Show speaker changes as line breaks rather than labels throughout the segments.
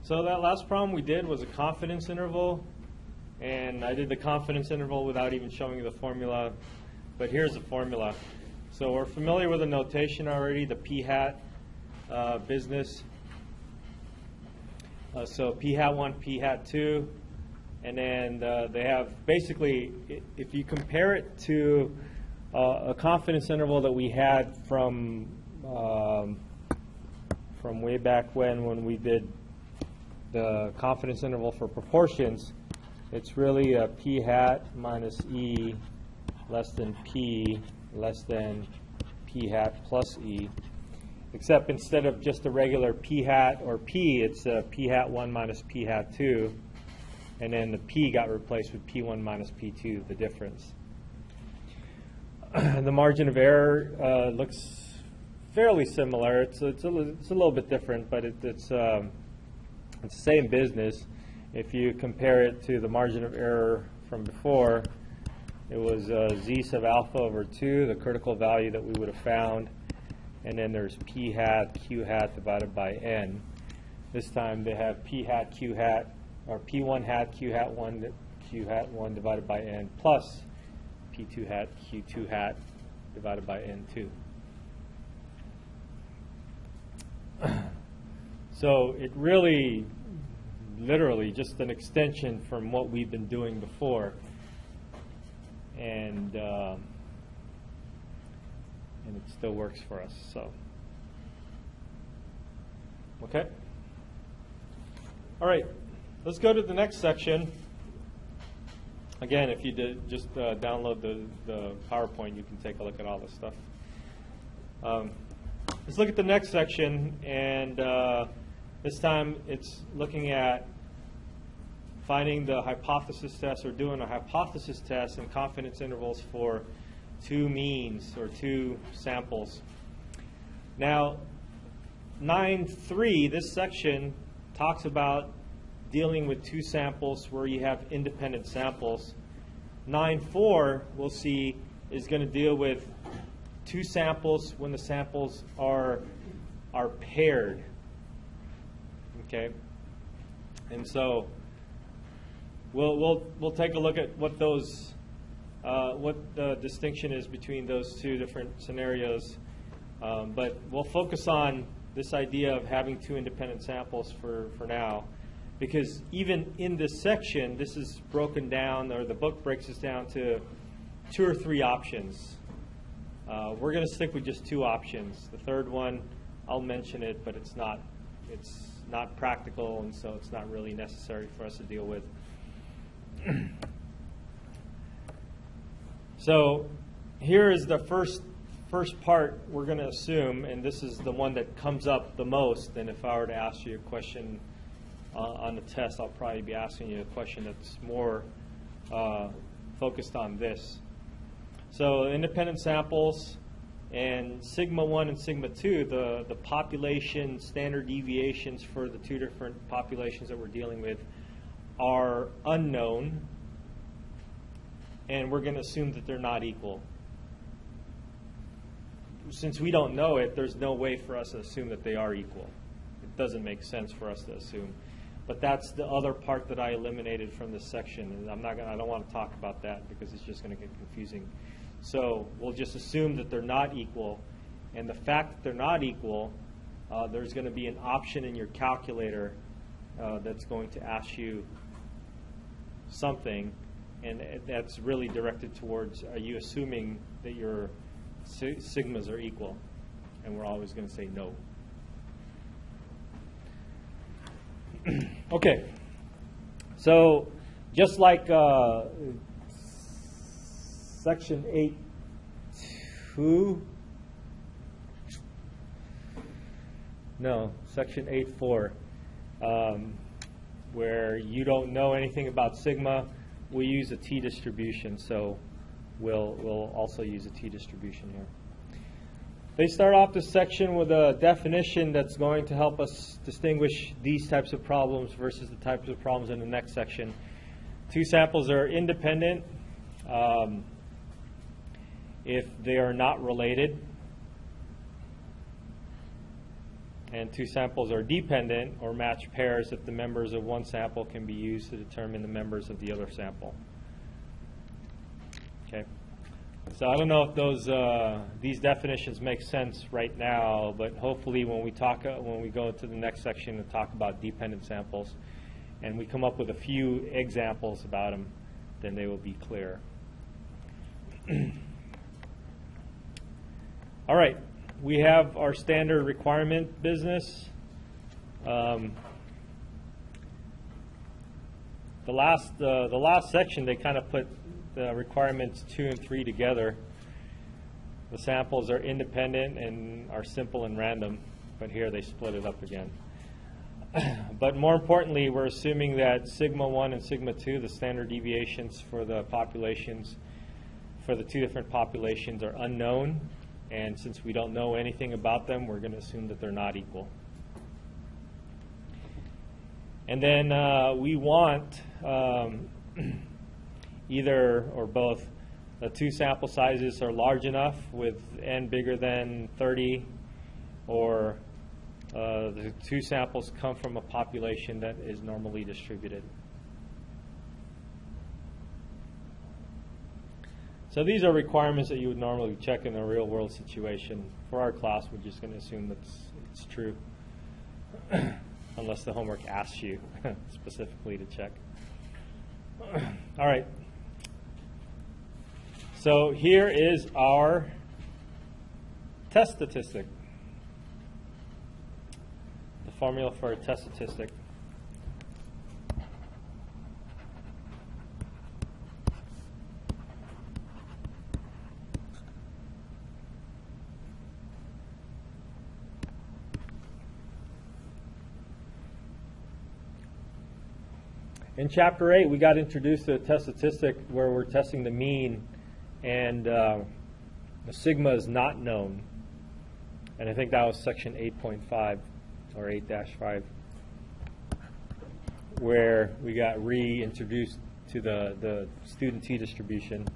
So that last problem we did was a confidence interval, and I did the confidence interval without even showing you the formula, but here's the formula. So we're familiar with the notation already, the p-hat business. So p-hat 1, p-hat 2, and then they have basically, if you compare it to a confidence interval that we had from way back when we did the confidence interval for proportions, it's really a p-hat minus e less than p less than p-hat plus e, except instead of just a regular p-hat or p, it's a p-hat 1 minus p-hat 2, and then the p got replaced with p1 minus p2, the difference. The margin of error looks fairly similar. It's a little bit different, but it's the same business. If you compare it to the margin of error from before, it was z sub alpha over 2, the critical value that we would have found, and then there's p hat q hat divided by n. This time they have p hat q hat, or p1 hat q hat 1 divided by n plus p2 hat q2 hat divided by n2. So it really, literally, just an extension from what we've been doing before, and it still works for us. So, okay. All right, let's go to the next section. Again, if you did just download the PowerPoint, you can take a look at all this stuff. Let's look at the next section, and this time it's looking at finding the hypothesis test, or doing a hypothesis test in confidence intervals for two means or two samples. Now, 9.3, this section talks about dealing with two samples where you have independent samples. 9.4, we'll see, is going to deal with two samples when the samples are paired. Okay, and so we'll take a look at what those what the distinction is between those two different scenarios, but we'll focus on this idea of having two independent samples for now, because even in this section, this is broken down, or the book breaks this down to 2 or 3 options. We're going to stick with just 2 options. The third one, I'll mention it, but it's not practical, and so it's not really necessary for us to deal with. So here is the first part we're going to assume, and this is the one that comes up the most. And if I were to ask you a question on the test, I'll probably be asking you a question that's more focused on this. So independent samples, and sigma 1 and sigma 2, the population standard deviations for the two different populations that we're dealing with are unknown, and we're going to assume that they're not equal. Since we don't know it, there's no way for us to assume that they are equal. It doesn't make sense for us to assume. But that's the other part that I eliminated from this section, and I don't want to talk about that because it's just going to get confusing. So we'll just assume that they're not equal, and the fact that they're not equal, there's going to be an option in your calculator that's going to ask you something, and that's really directed towards, are you assuming that your sigmas are equal? And we're always going to say no. Okay, so just like section 8.2, no, section 8.4, where you don't know anything about sigma, we use a t-distribution, so we'll also use a t-distribution here. They start off this section with a definition that's going to help us distinguish these types of problems versus the types of problems in the next section. Two samples are independent if they are not related. and two samples are dependent or match pairs if the members of one sample can be used to determine the members of the other sample. Okay. So I don't know if these definitions make sense right now, but hopefully when we go to the next section and talk about dependent samples, and we come up with a few examples about them, then they will be clear. All right, we have our standard requirement business. The last section, they kind of put the requirements 2 and 3 together. The samples are independent and are simple and random, but here they split it up again. But more importantly, we're assuming that sigma 1 and sigma 2, the standard deviations for the populations, for the two different populations, are unknown. And since we don't know anything about them, we're going to assume that they're not equal. And then we want either or both. The two sample sizes are large enough with n bigger than 30, or the two samples come from a population that is normally distributed. So these are requirements that you would normally check in a real-world situation. For our class, we're just going to assume that it's true, unless the homework asks you specifically to check. All right. So here is our test statistic, the formula for a test statistic. In Chapter 8, we got introduced to a test statistic where we're testing the mean, and the sigma is not known. And I think that was section 8.5 or 8-5, where we got reintroduced to the student t distribution.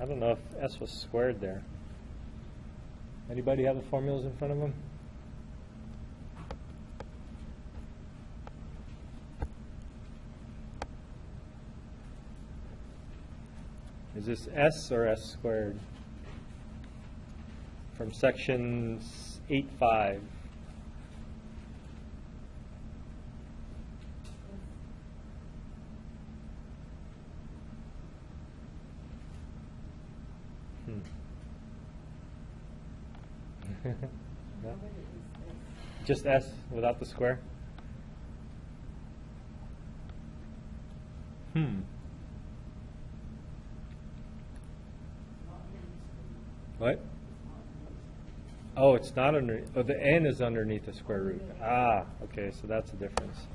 I don't know if S was squared there. Anybody have the formulas in front of them? Is this S or S squared? From section 8.5. No? Just S without the square? What? Oh, it's not underneath. Oh, the n is underneath the square root. Ah, okay, so that's the difference.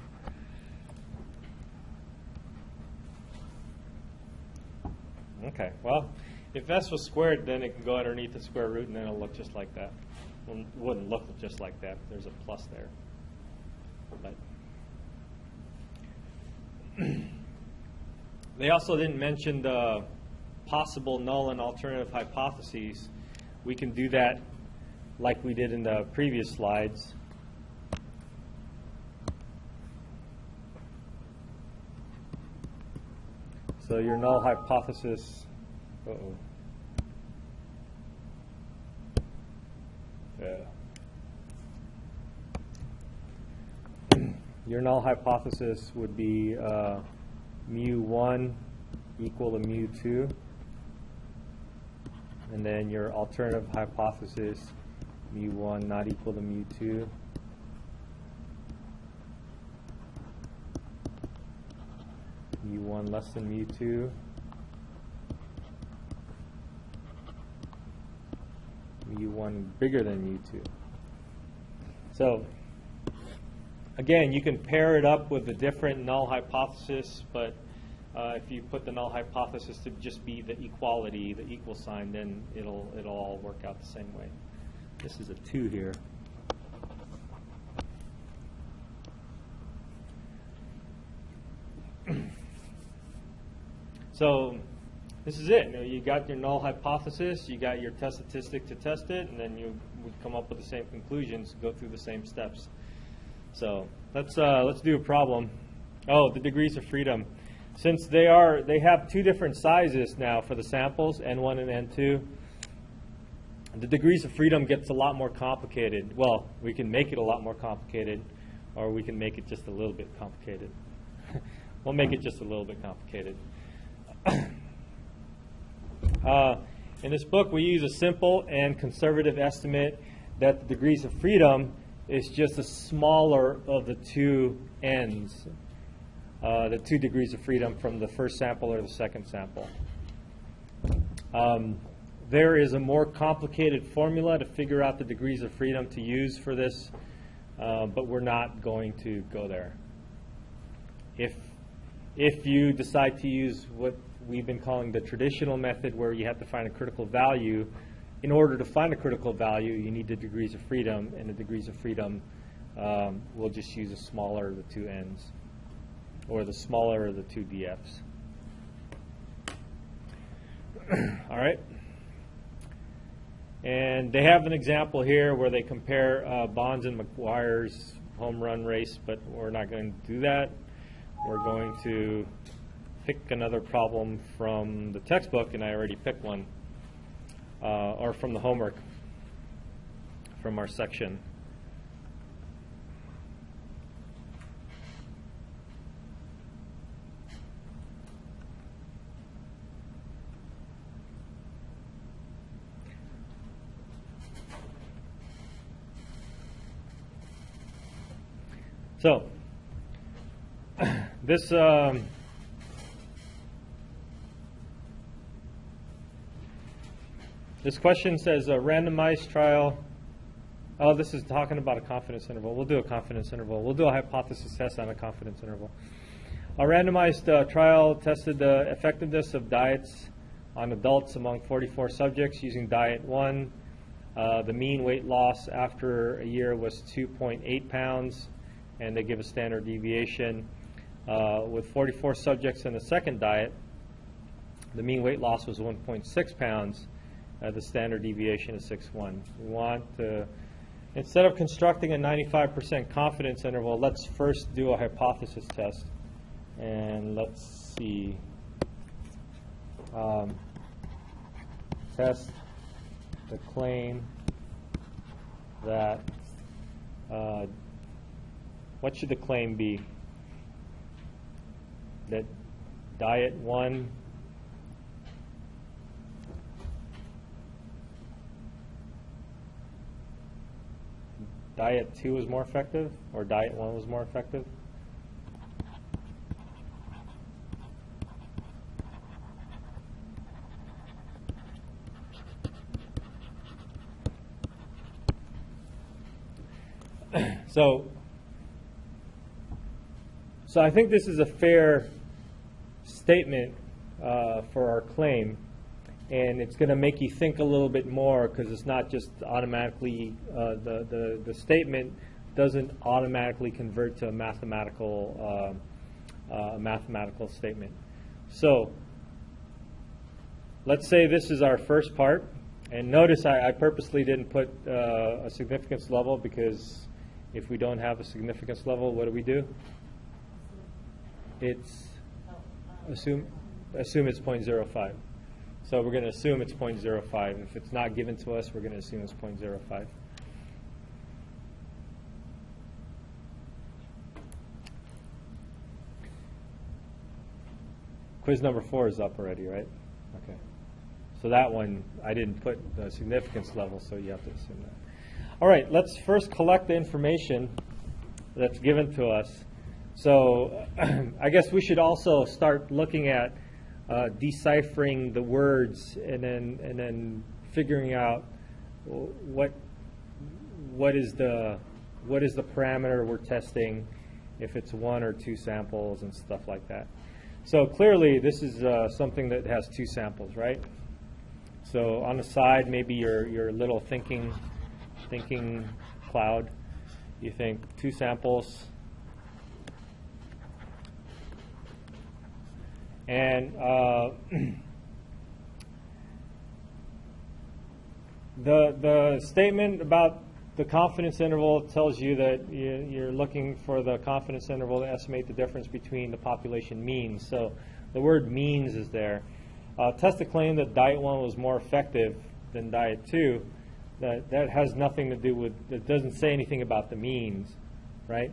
Okay, well, if S was squared, then it can go underneath the square root, and then it'll look just like that. Well, it wouldn't look just like that. There's a plus there. But they also didn't mention the possible null and alternative hypotheses. We can do that like we did in the previous slides. So your null hypothesis, your null hypothesis would be mu1 equal to mu2, and then your alternative hypothesis, mu1 not equal to mu2, mu1 less than mu2, mu1 bigger than mu2. So again, you can pair it up with a different null hypothesis, but if you put the null hypothesis to just be the equality, the equal sign, then it'll all work out the same way. This is a 2 here. So this is it. You got your null hypothesis, you got your test statistic to test it, and then you would come up with the same conclusions, go through the same steps. So let's do a problem. Oh, the degrees of freedom. Since they have two different sizes now for the samples, N1 and N2, the degrees of freedom gets a lot more complicated. Well, we can make it a lot more complicated, or we can make it just a little bit complicated. We'll make it just a little bit complicated. In this book, we use a simple and conservative estimate that the degrees of freedom is just the smaller of the two ends, the 2 degrees of freedom from the first sample or the second sample. There is a more complicated formula to figure out the degrees of freedom to use for this, but we're not going to go there. If you decide to use what we've been calling the traditional method, where you have to find a critical value, in order to find a critical value, you need the degrees of freedom, and the degrees of freedom, we'll just use the smaller of the 2 ends, or the smaller of the 2 DFs. All right. And they have an example here where they compare Bonds and McGuire's home run race, but we're not going to do that. We're going to pick another problem from the textbook, and I already picked one, or from the homework, from our section. So, this this question says a randomized trial. Oh, this is talking about a confidence interval. We'll do a confidence interval. We'll do a hypothesis test on a confidence interval. A randomized trial tested the effectiveness of diets on adults among 44 subjects using diet 1. The mean weight loss after a year was 2.8 pounds, and they give a standard deviation. With 44 subjects in the second diet, the mean weight loss was 1.6 pounds. The standard deviation is 6.1. We want to, instead of constructing a 95% confidence interval, let's first do a hypothesis test. And let's see. Test the claim that, what should the claim be? That diet 1 diet 2 was more effective, or diet 1 was more effective? So I think this is a fair statement for our claim, and it's going to make you think a little bit more, because it's not just automatically, the statement doesn't automatically convert to a mathematical statement. So let's say this is our first part, and notice I purposely didn't put a significance level, because if we don't have a significance level, what do? It's assume it's 0.05. So we're going to assume it's 0.05. If it's not given to us, we're going to assume it's 0.05. Quiz number 4 is up already, right? Okay. So that one, I didn't put the significance level, so you have to assume that. All right, let's first collect the information that's given to us. So I guess we should also start looking at deciphering the words, and then figuring out what is the parameter we're testing, if it's 1 or 2 samples and stuff like that. So clearly this is something that has 2 samples, right? So on the side, maybe your little thinking cloud, you think 2 samples. And the statement about the confidence interval tells you that you're looking for the confidence interval to estimate the difference between the population means. So the word means is there. Test the claim that Diet 1 was more effective than Diet 2. That has nothing to do with, it doesn't say anything about the means, right?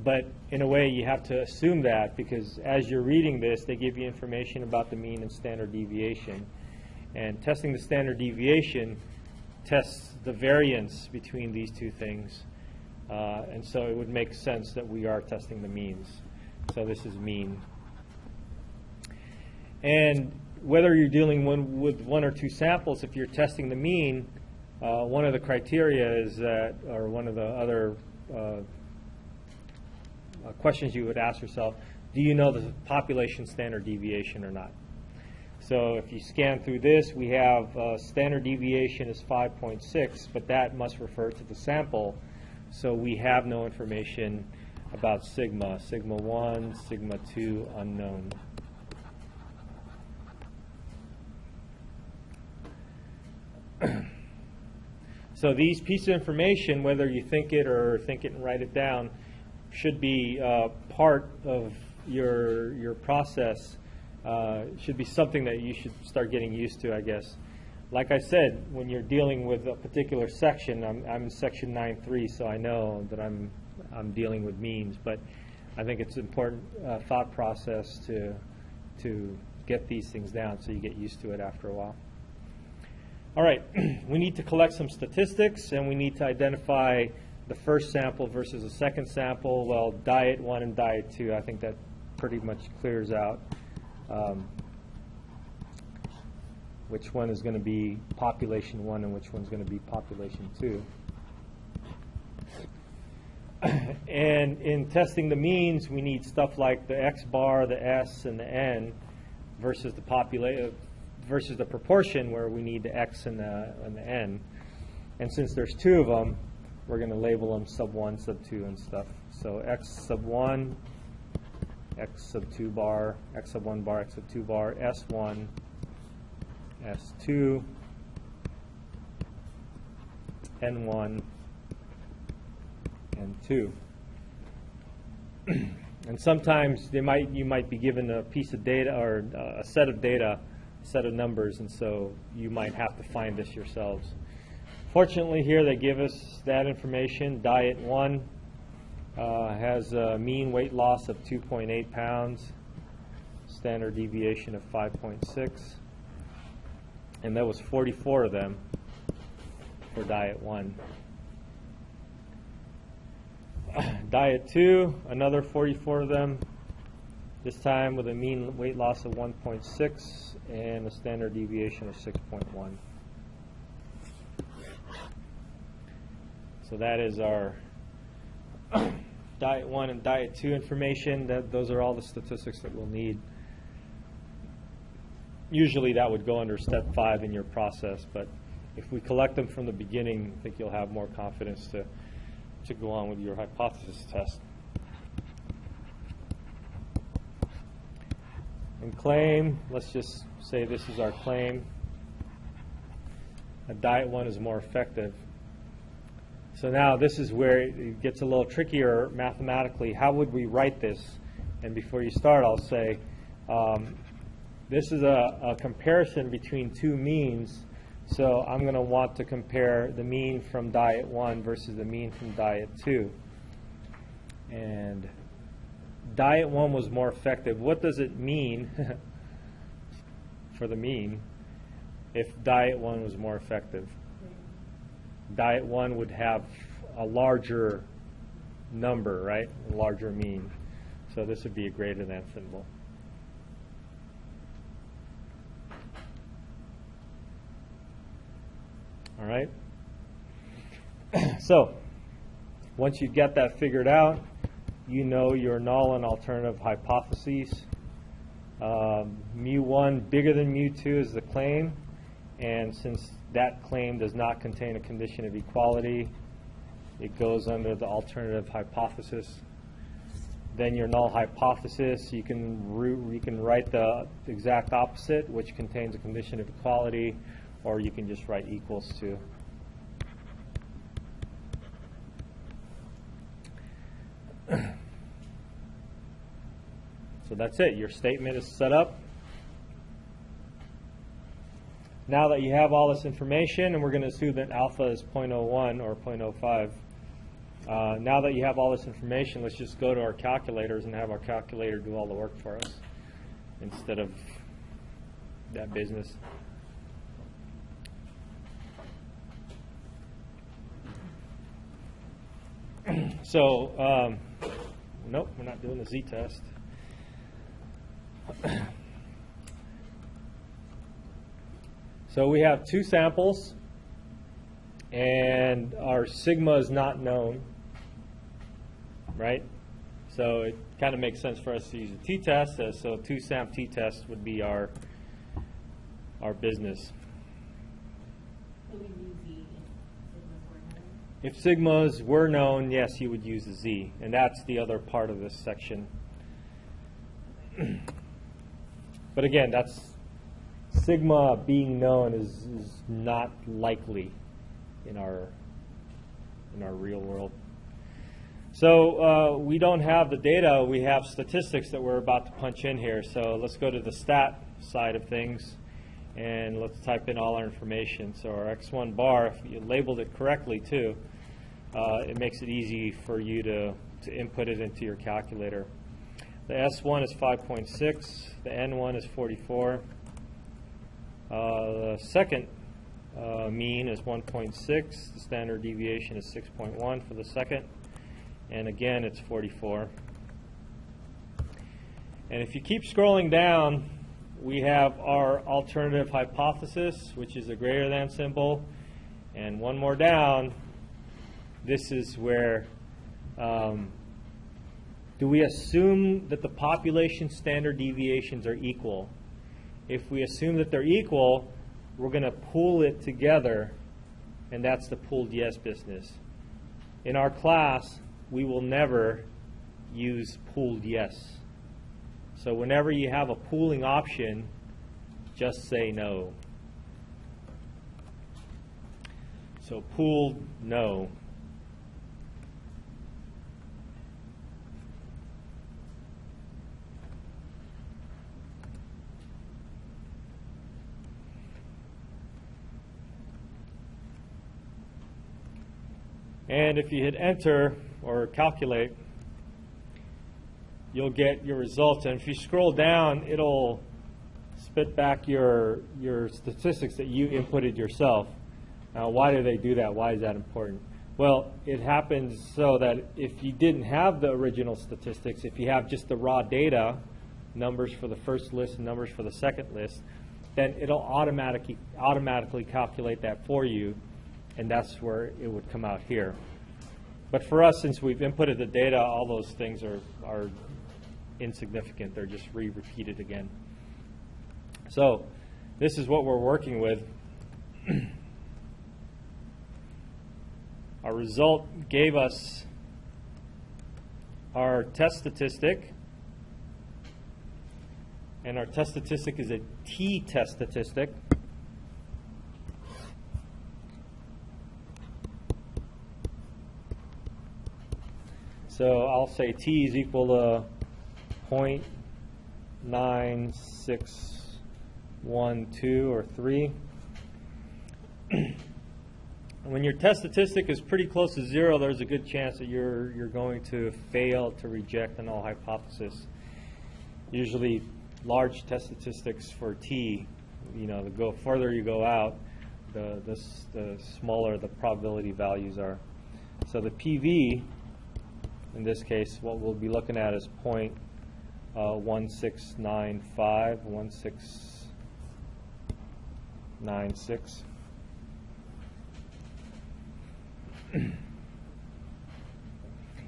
But in a way, you have to assume that, because as you're reading this, they give you information about the mean and standard deviation. And testing the standard deviation tests the variance between these two things. And so it would make sense that we are testing the means. So this is mean. And whether you're dealing with one or two samples, if you're testing the mean, one of the criteria is that, or one of the other questions you would ask yourself, do you know the population standard deviation or not? So if you scan through this, we have standard deviation is 5.6, but that must refer to the sample. So we have no information about sigma. Sigma 1, sigma 2, unknown. So these pieces of information, whether you think it or think it and write it down, should be part of your process. Should be something that you should start getting used to, I guess. Like I said, when you're dealing with a particular section, I'm in section 9.3, so I know that I'm dealing with means. But I think it's an important thought process to get these things down so you get used to it after a while. All right, we need to collect some statistics, and we need to identify the first sample versus the second sample. Well, Diet 1 and Diet 2, I think that pretty much clears out which one is going to be population 1 and which one's going to be population 2. And in testing the means, we need stuff like the X bar, the S, and the N versus the versus the proportion where we need the X and the N. And since there's two of them, we're going to label them sub 1, sub 2, and stuff. So X sub 1, X sub 2 bar, X sub 1 bar, X sub 2 bar, S1, S2, N1, N2. And sometimes you might be given a piece of data or a set of data, a set of numbers, and so you might have to find this yourselves. Fortunately, here they give us that information. Diet 1 has a mean weight loss of 2.8 pounds, standard deviation of 5.6, and there was 44 of them for Diet 1. Diet 2, another 44 of them, this time with a mean weight loss of 1.6 and a standard deviation of 6.1. So that is our Diet 1 and Diet 2 information. Those are all the statistics that we'll need. Usually that would go under step 5 in your process, but if we collect them from the beginning, I think you'll have more confidence to go on with your hypothesis test. And claim, let's just say this is our claim. A Diet 1 is more effective. So now this is where it gets a little trickier mathematically. How would we write this? And before you start, I'll say this is a comparison between two means. So I'm going to want to compare the mean from Diet 1 versus the mean from Diet 2. And Diet 1 was more effective. What does it mean for the mean if Diet 1 was more effective? Diet 1 would have a larger number, right? A larger mean. So this would be a greater than symbol. All right? So once you get that figured out, you know your null and alternative hypotheses. Mu1 bigger than mu2 is the claim, and since that claim does not contain a condition of equality, it goes under the alternative hypothesis. then your null hypothesis, you can write the exact opposite, which contains a condition of equality, or you can just write equals to. So that's it. Your statement is set up. Now that you have all this information, and we're going to assume that alpha is 0.01 or 0.05, now that you have all this information, let's just go to our calculators and have our calculator do all the work for us instead of that business. So, nope, we're not doing the z-test. So we have two samples, and our sigma is not known, right? So it kind of makes sense for us to use a t-test. So two-samp t-test would be our business.
So we use z
If sigmas were known, yes, you would use the z, and that's the other part of this section. But again, that's sigma being known is not likely in our real world. So we don't have the data, we have statistics that we're about to punch in here. So let's go to the stat side of things, and let's type in all our information. So our x1 bar, if you labeled it correctly too, it makes it easy for you to input it into your calculator. The S1 is 5.6, the N1 is 44. The second mean is 1.6, the standard deviation is 6.1 for the second, and again it's 44. And if you keep scrolling down, we have our alternative hypothesis, which is a greater than symbol, and one more down, this is where do we assume that the population standard deviations are equal? If we assume that they're equal, we're going to pool it together, and that's the pooled yes business. In our class, we will never use pooled yes. So whenever you have a pooling option, just say no. So pooled, no. And if you hit enter or calculate, you'll get your results. And if you scroll down, it'll spit back your statistics that you inputted yourself. Now, why do they do that? Why is that important? Well, it happens so that if you didn't have the original statistics, if you have just the raw data, numbers for the first list and numbers for the second list, then it'll automatically calculate that for you, and that's where it would come out here. But for us, since we've inputted the data, all those things are insignificant. They're just repeated again. So this is what we're working with. Our result gave us our test statistic, and our test statistic is a t-test statistic. So I'll say t is equal to 0.9612 or 3. When your test statistic is pretty close to 0, there's a good chance that you're going to fail to reject the null hypothesis. Usually large test statistics for t, the go further you go out, the smaller the probability values are. So the PV, in this case, what we'll be looking at is 0.1695, 1696.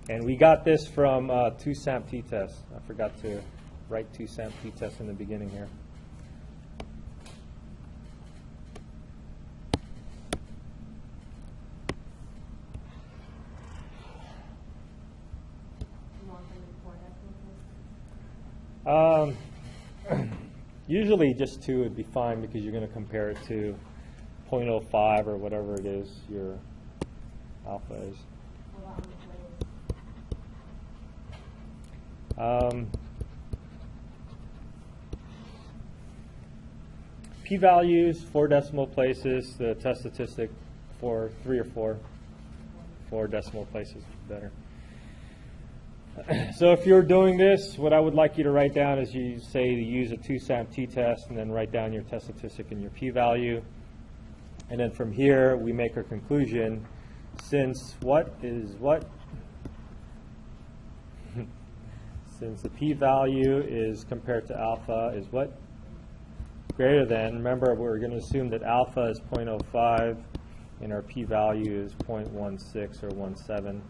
And we got this from two-samp t-test. I forgot to write two-samp t-test in the beginning here.
You want them to report it?
Usually just 2 would be fine because you're going to compare it to 0.05 or whatever it is your alpha is. P-values, 4 decimal places. The test statistic for 3 or 4 decimal places better. So if you're doing this, what I would like you to write down is you say to use a 2-SAM t-test and then write down your test statistic and your p-value. And then from here, we make our conclusion since what is what? Since the p-value is compared to alpha is what? Greater than. Remember, we're going to assume that alpha is 0.05 and our p-value is 0.16 or 0.17.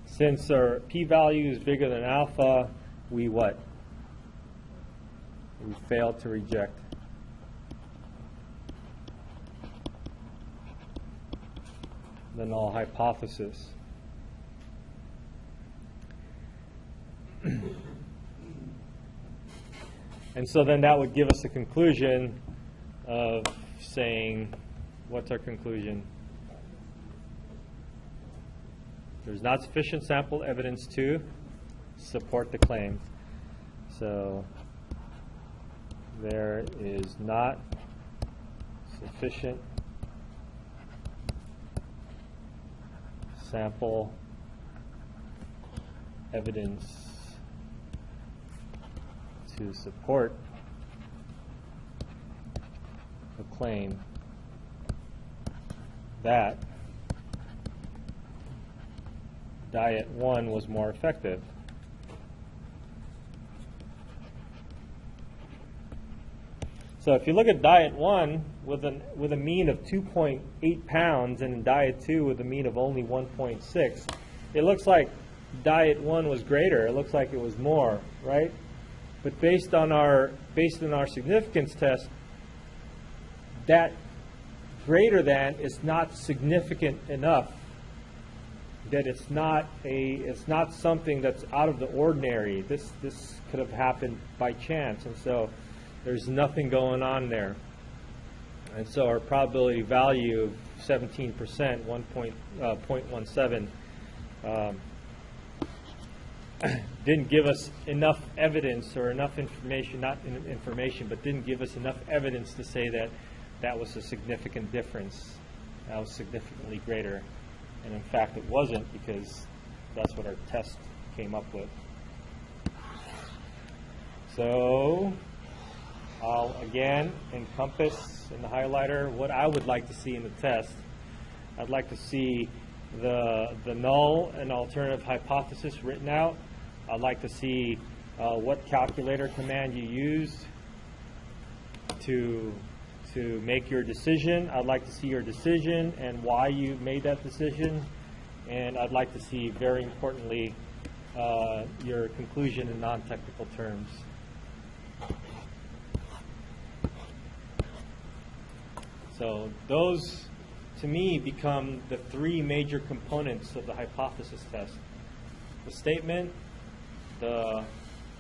Since our p-value is bigger than alpha, we what? We fail to reject. The null hypothesis. And so then that would give us a conclusion of saying, what's our conclusion? There's not sufficient sample evidence to support the claim. So there is not sufficient sample evidence to support the claim that Diet 1 was more effective. So if you look at Diet 1 with a mean of 2.8 pounds and Diet 2 with a mean of only 1.6, it looks like Diet 1 was greater. It looks like it was more, right? But based on our significance test, that greater than is not significant enough. That it's not something that's out of the ordinary. This could have happened by chance, and so there's nothing going on there. And so our probability value of 17%, 0.17, didn't give us enough evidence or enough information, not information, but didn't give us enough evidence to say that that was a significant difference. That was significantly greater. And in fact, it wasn't, because that's what our test came up with. So I'll again encompass in the highlighter what I would like to see in the test. I'd like to see the null and alternative hypothesis written out. I'd like to see what calculator command you used to make your decision. I'd like to see your decision and why you made that decision. And I'd like to see, very importantly, your conclusion in non-technical terms. So those, to me, become the 3 major components of the hypothesis test. The statement, the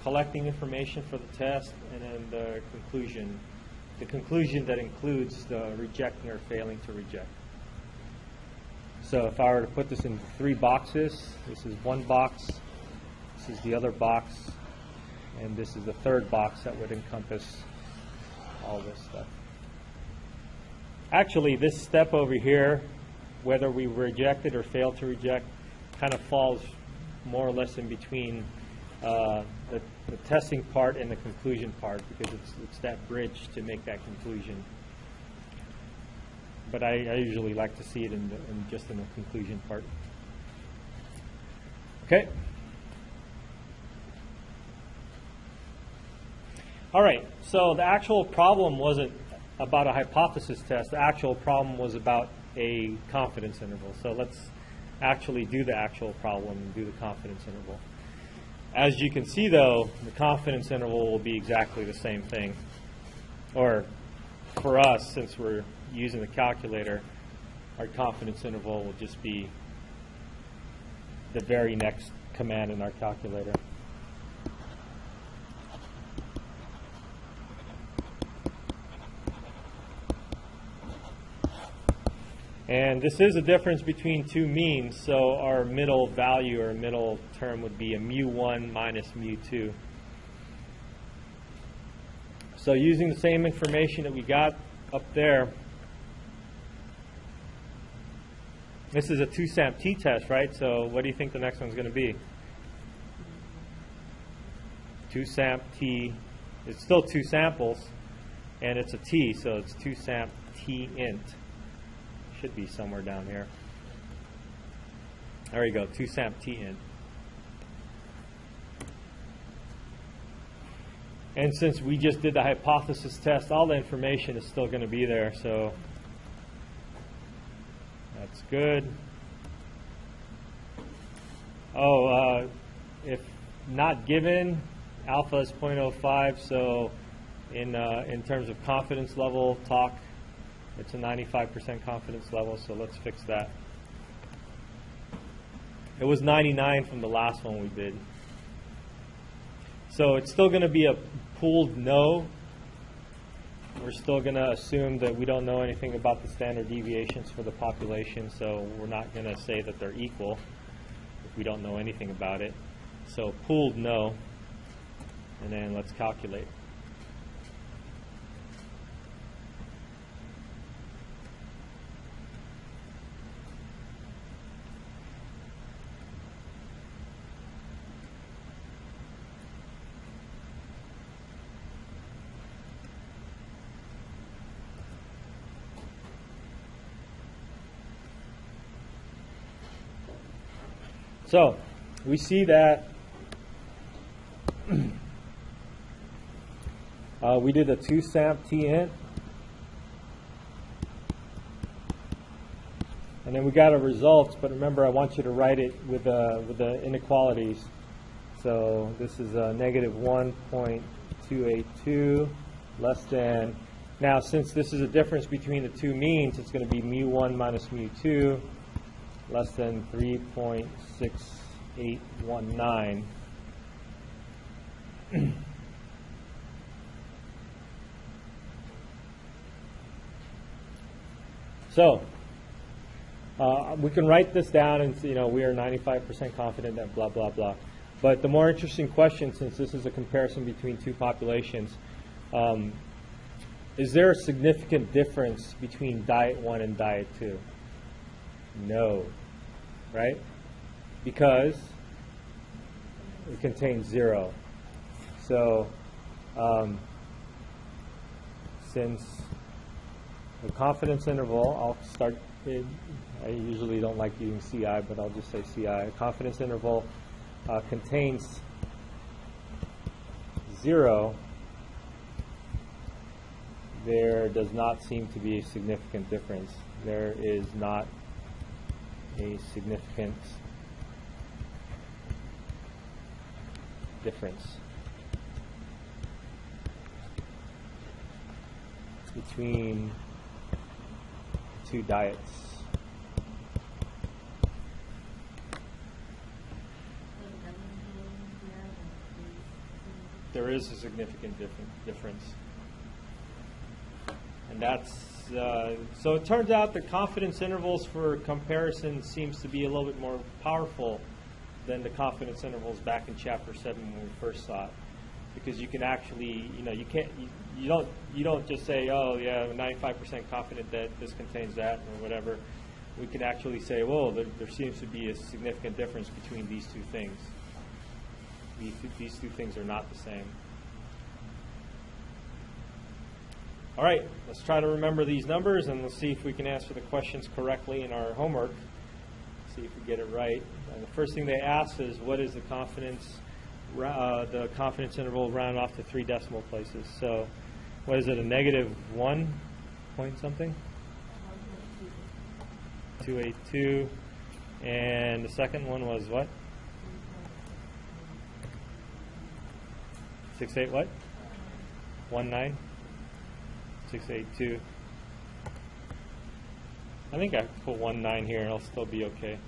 collecting information for the test, and then the conclusion. The conclusion that includes the rejecting or failing to reject. So if I were to put this in 3 boxes, this is one box, this is the other box, and this is the third box that would encompass all this stuff. Actually, this step over here, whether we reject it or fail to reject, kind of falls more or less in between the testing part and the conclusion part, because it's that bridge to make that conclusion. But I usually like to see it just in the conclusion part. Okay. All right. So the actual problem wasn't about a hypothesis test. The actual problem was about a confidence interval. So let's actually do the actual problem and do the confidence interval. As you can see, though, the confidence interval will be exactly the same thing. Or for us, since we're using the calculator, our confidence interval will just be the very next command in our calculator. And this is a difference between two means, so our middle value or middle term would be a mu1 minus mu2. So using the same information that we got up there, this is a 2-samp t-test, right? So what do you think the next one's going to be? 2-samp t, it's still 2 samples, and it's a t, so it's 2-samp t int. Should be somewhere down here. There you go, 2-samp t int. And since we just did the hypothesis test, all the information is still going to be there, so that's good. Oh, if not given, alpha is 0.05, so in terms of confidence level talk, it's a 95% confidence level, so let's fix that. It was 99 from the last one we did. So it's still going to be a pooled no. We're still going to assume that we don't know anything about the standard deviations for the population, so we're not going to say that they're equal if we don't know anything about it. So pooled no, and then let's calculate. So we see that we did a 2-samp t int, and then we got our results. But remember, I want you to write it with the inequalities. So this is a negative 1.282 less than. Now, since this is a difference between the two means, it's going to be mu1 minus mu2. Less than 3.6819. So we can write this down and we are 95% confident that blah blah blah. But the more interesting question, since this is a comparison between two populations, is there a significant difference between diet 1 and diet 2? No, right? Because it contains 0. So since the confidence interval, I'll start, I usually don't like using CI, but I'll just say CI. Confidence interval contains 0. There does not seem to be a significant difference. There is not a significant difference between the two diets. There is a significant difference. And that's so it turns out the confidence intervals for comparison seems to be a little bit more powerful than the confidence intervals back in chapter 7 when we first saw it, because you can actually, you don't just say, oh yeah, I'm 95% confident that this contains that or whatever. We can actually say, well, there seems to be a significant difference between these two things. These two things are not the same. All right, let's try to remember these numbers, and let's see if we can answer the questions correctly in our homework. See if we get it right. And the first thing they ask is, what is the confidence interval rounded off to 3 decimal places? So, what is it? A negative 1 point something? 282. And the second one was what? 68 what? 19? 682. I think I put 19 here and it'll still be okay.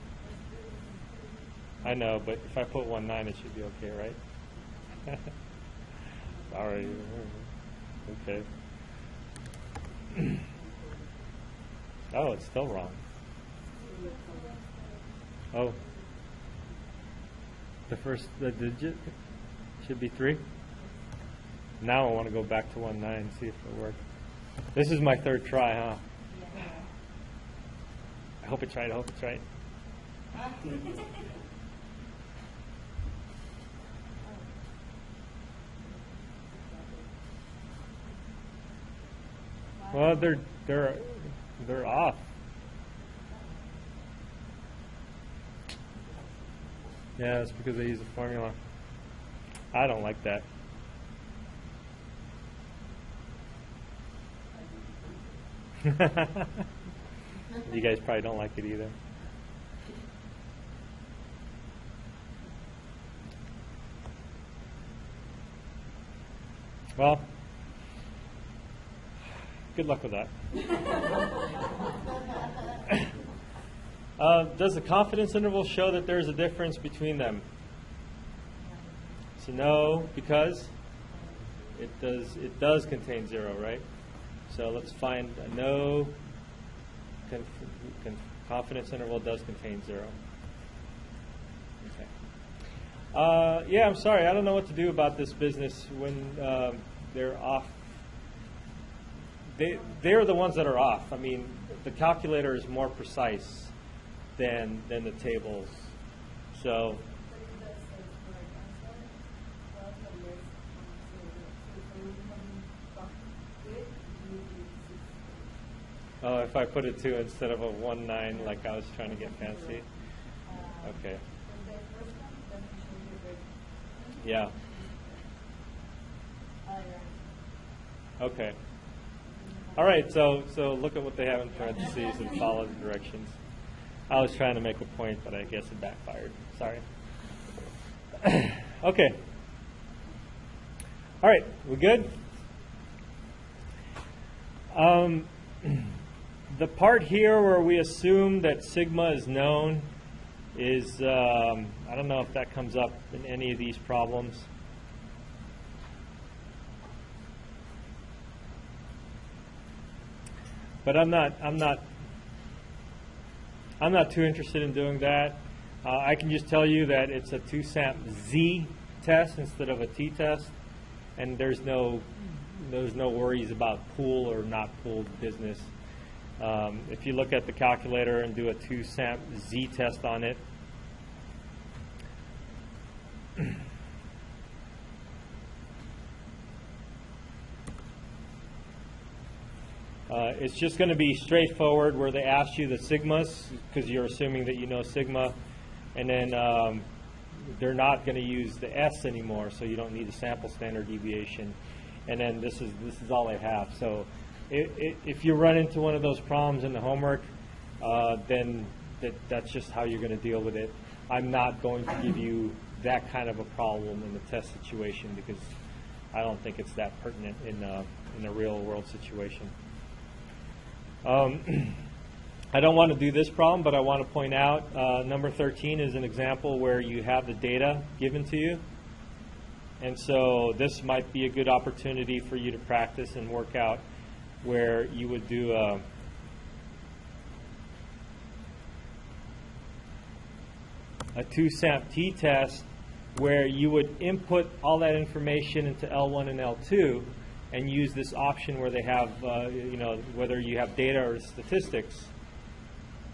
I know, but if I put 19, it should be okay, right? Sorry. Okay. Oh, it's still wrong. Oh. The digit should be 3. Now I want to go back to 1, 9 and see if it works. This is my third try, huh?
Yeah.
I hope it's right. I hope it's right. Well, they're off. Yeah, it's because they use a formula. I don't like that. You guys probably don't like it either. Well, good luck with that. Does the confidence interval show that there's a difference between them? So no, because it does contain 0, right? So let's find a no confidence interval does contain 0. Okay. Yeah, I'm sorry. I don't know what to do about this business when they're off. They're the ones that are off. I mean, the calculator is more precise than the tables. So if I put a 2 instead of a 1, 9, like I was trying to get fancy. Okay. Yeah. Okay. All right, so look at what they have in parentheses and follow the directions. I was trying to make a point, but I guess it backfired. Sorry. Okay. All right, we good? The part here where we assume that sigma is known is, I don't know if that comes up in any of these problems. But I'm not too interested in doing that. I can just tell you that it's a 2-samp Z test instead of a T test, and there's no worries about pool or not pooled business. If you look at the calculator and do a 2-samp Z test on it, it's just going to be straightforward where they ask you the sigmas because you're assuming that you know sigma, and then they're not going to use the S anymore, so you don't need a sample standard deviation. And then this is all they have. So if you run into one of those problems in the homework, then that's just how you're going to deal with it. I'm not going to give you that kind of a problem in the test situation because I don't think it's that pertinent in a real world situation. I don't want to do this problem, but I want to point out number 13 is an example where you have the data given to you. And so this might be a good opportunity for you to practice and work out where you would do a a 2-samp t-test where you would input all that information into L1 and L2 and use this option where they have, whether you have data or statistics.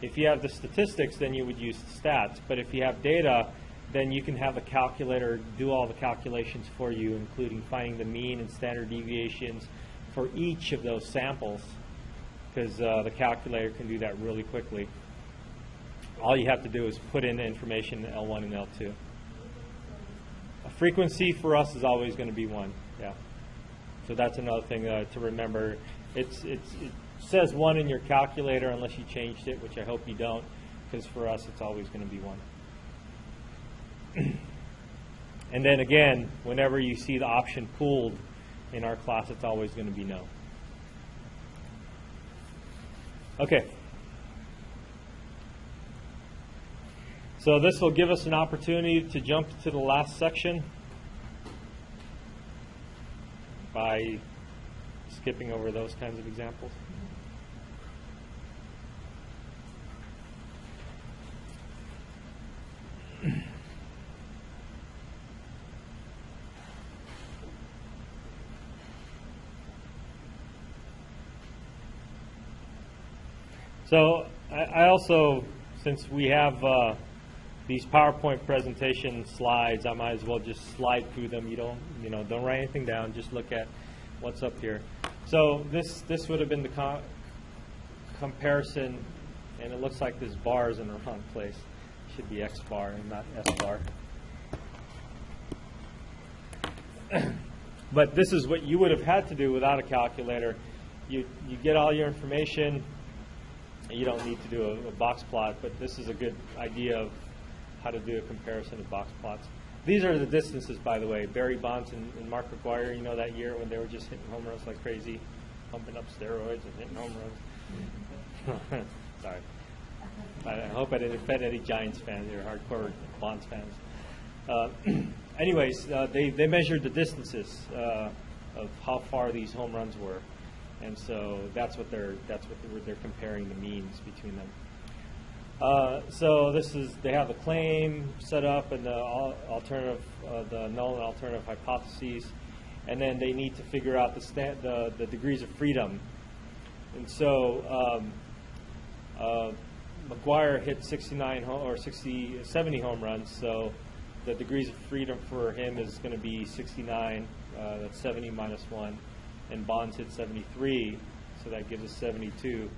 If you have the statistics, then you would use the stats. But if you have data, then you can have a calculator do all the calculations for you, including finding the mean and standard deviations for each of those samples, because the calculator can do that really quickly. All you have to do is put in the information in L1 and L2. A frequency for us is always going to be 1. Yeah. So that's another thing to remember. It says 1 in your calculator unless you changed it, which I hope you don't, because for us it's always going to be 1. And then again, whenever you see the option pooled in our class, it's always going to be no. Okay. So this will give us an opportunity to jump to the last section by skipping over those kinds of examples. So I also, since we have these PowerPoint presentation slides, I might as well just slide through them. Don't write anything down. Just look at what's up here. So this would have been the comparison, and it looks like this bar is in the wrong place. It should be X bar and not S bar. But this is what you would have had to do without a calculator. You get all your information. You don't need to do a box plot, but this is a good idea of how to do a comparison of box plots. These are the distances, by the way. Barry Bonds and Mark McGwire, that year when they were just hitting home runs like crazy, pumping up steroids and hitting home runs. Sorry. I hope I didn't offend any Giants fans or hardcore Bonds fans. Anyways, they measured the distances of how far these home runs were, and so that's what they're comparing the means between them. So they have the claim set up and the alternative, the null and alternative hypotheses, and then they need to figure out the degrees of freedom. And so McGwire hit 69 or 70 home runs, so the degrees of freedom for him is going to be 69. That's 70 minus 1, and Bonds hit 73, so that gives us 72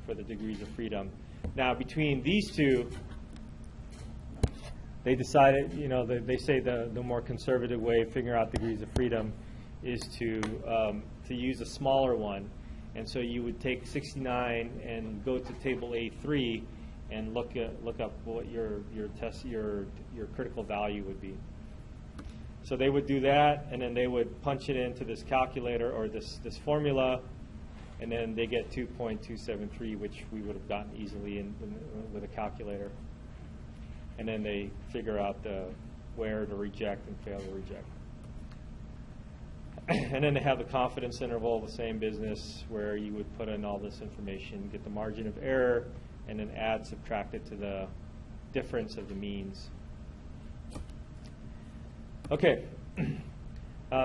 for the degrees of freedom. Now, between these two, they decided, they say the more conservative way of figuring out degrees of freedom is to use a smaller one. And so you would take 69 and go to table A3 and look up what your critical value would be. So they would do that, and then they would punch it into this calculator or this formula, and then they get 2.273, which we would have gotten easily with a calculator. And then they figure out where to reject and fail to reject. And then they have the confidence interval, the same business, where you would put in all this information, get the margin of error, and then subtract it to the difference of the means. Okay.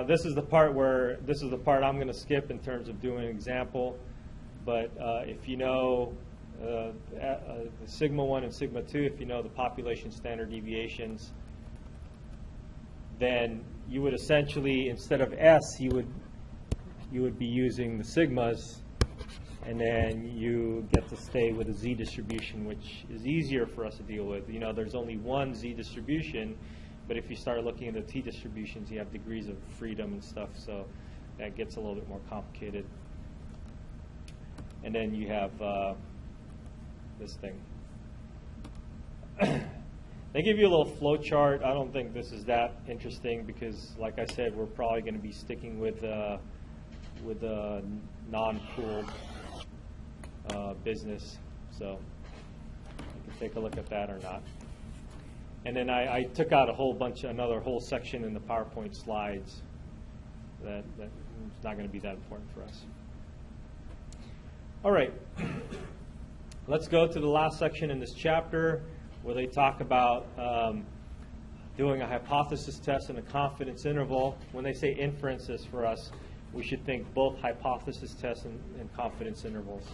This is the part I'm going to skip in terms of doing an example, but if you know the sigma 1 and sigma 2, if you know the population standard deviations, then you would essentially, instead of S, you would be using the sigmas, and then you get to stay with a Z distribution, which is easier for us to deal with. There's only one Z distribution, but if you start looking at the T distributions, you have degrees of freedom and stuff, so that gets a little bit more complicated. And then you have this thing. They give you a little flow chart. I don't think this is that interesting because, like I said, we're probably going to be sticking with non-pooled business, so you can take a look at that or not. And then I took out another whole section in the PowerPoint slides that it's not going to be that important for us. All right, let's go to the last section in this chapter where they talk about doing a hypothesis test and a confidence interval. When they say inferences for us, we should think both hypothesis tests and confidence intervals.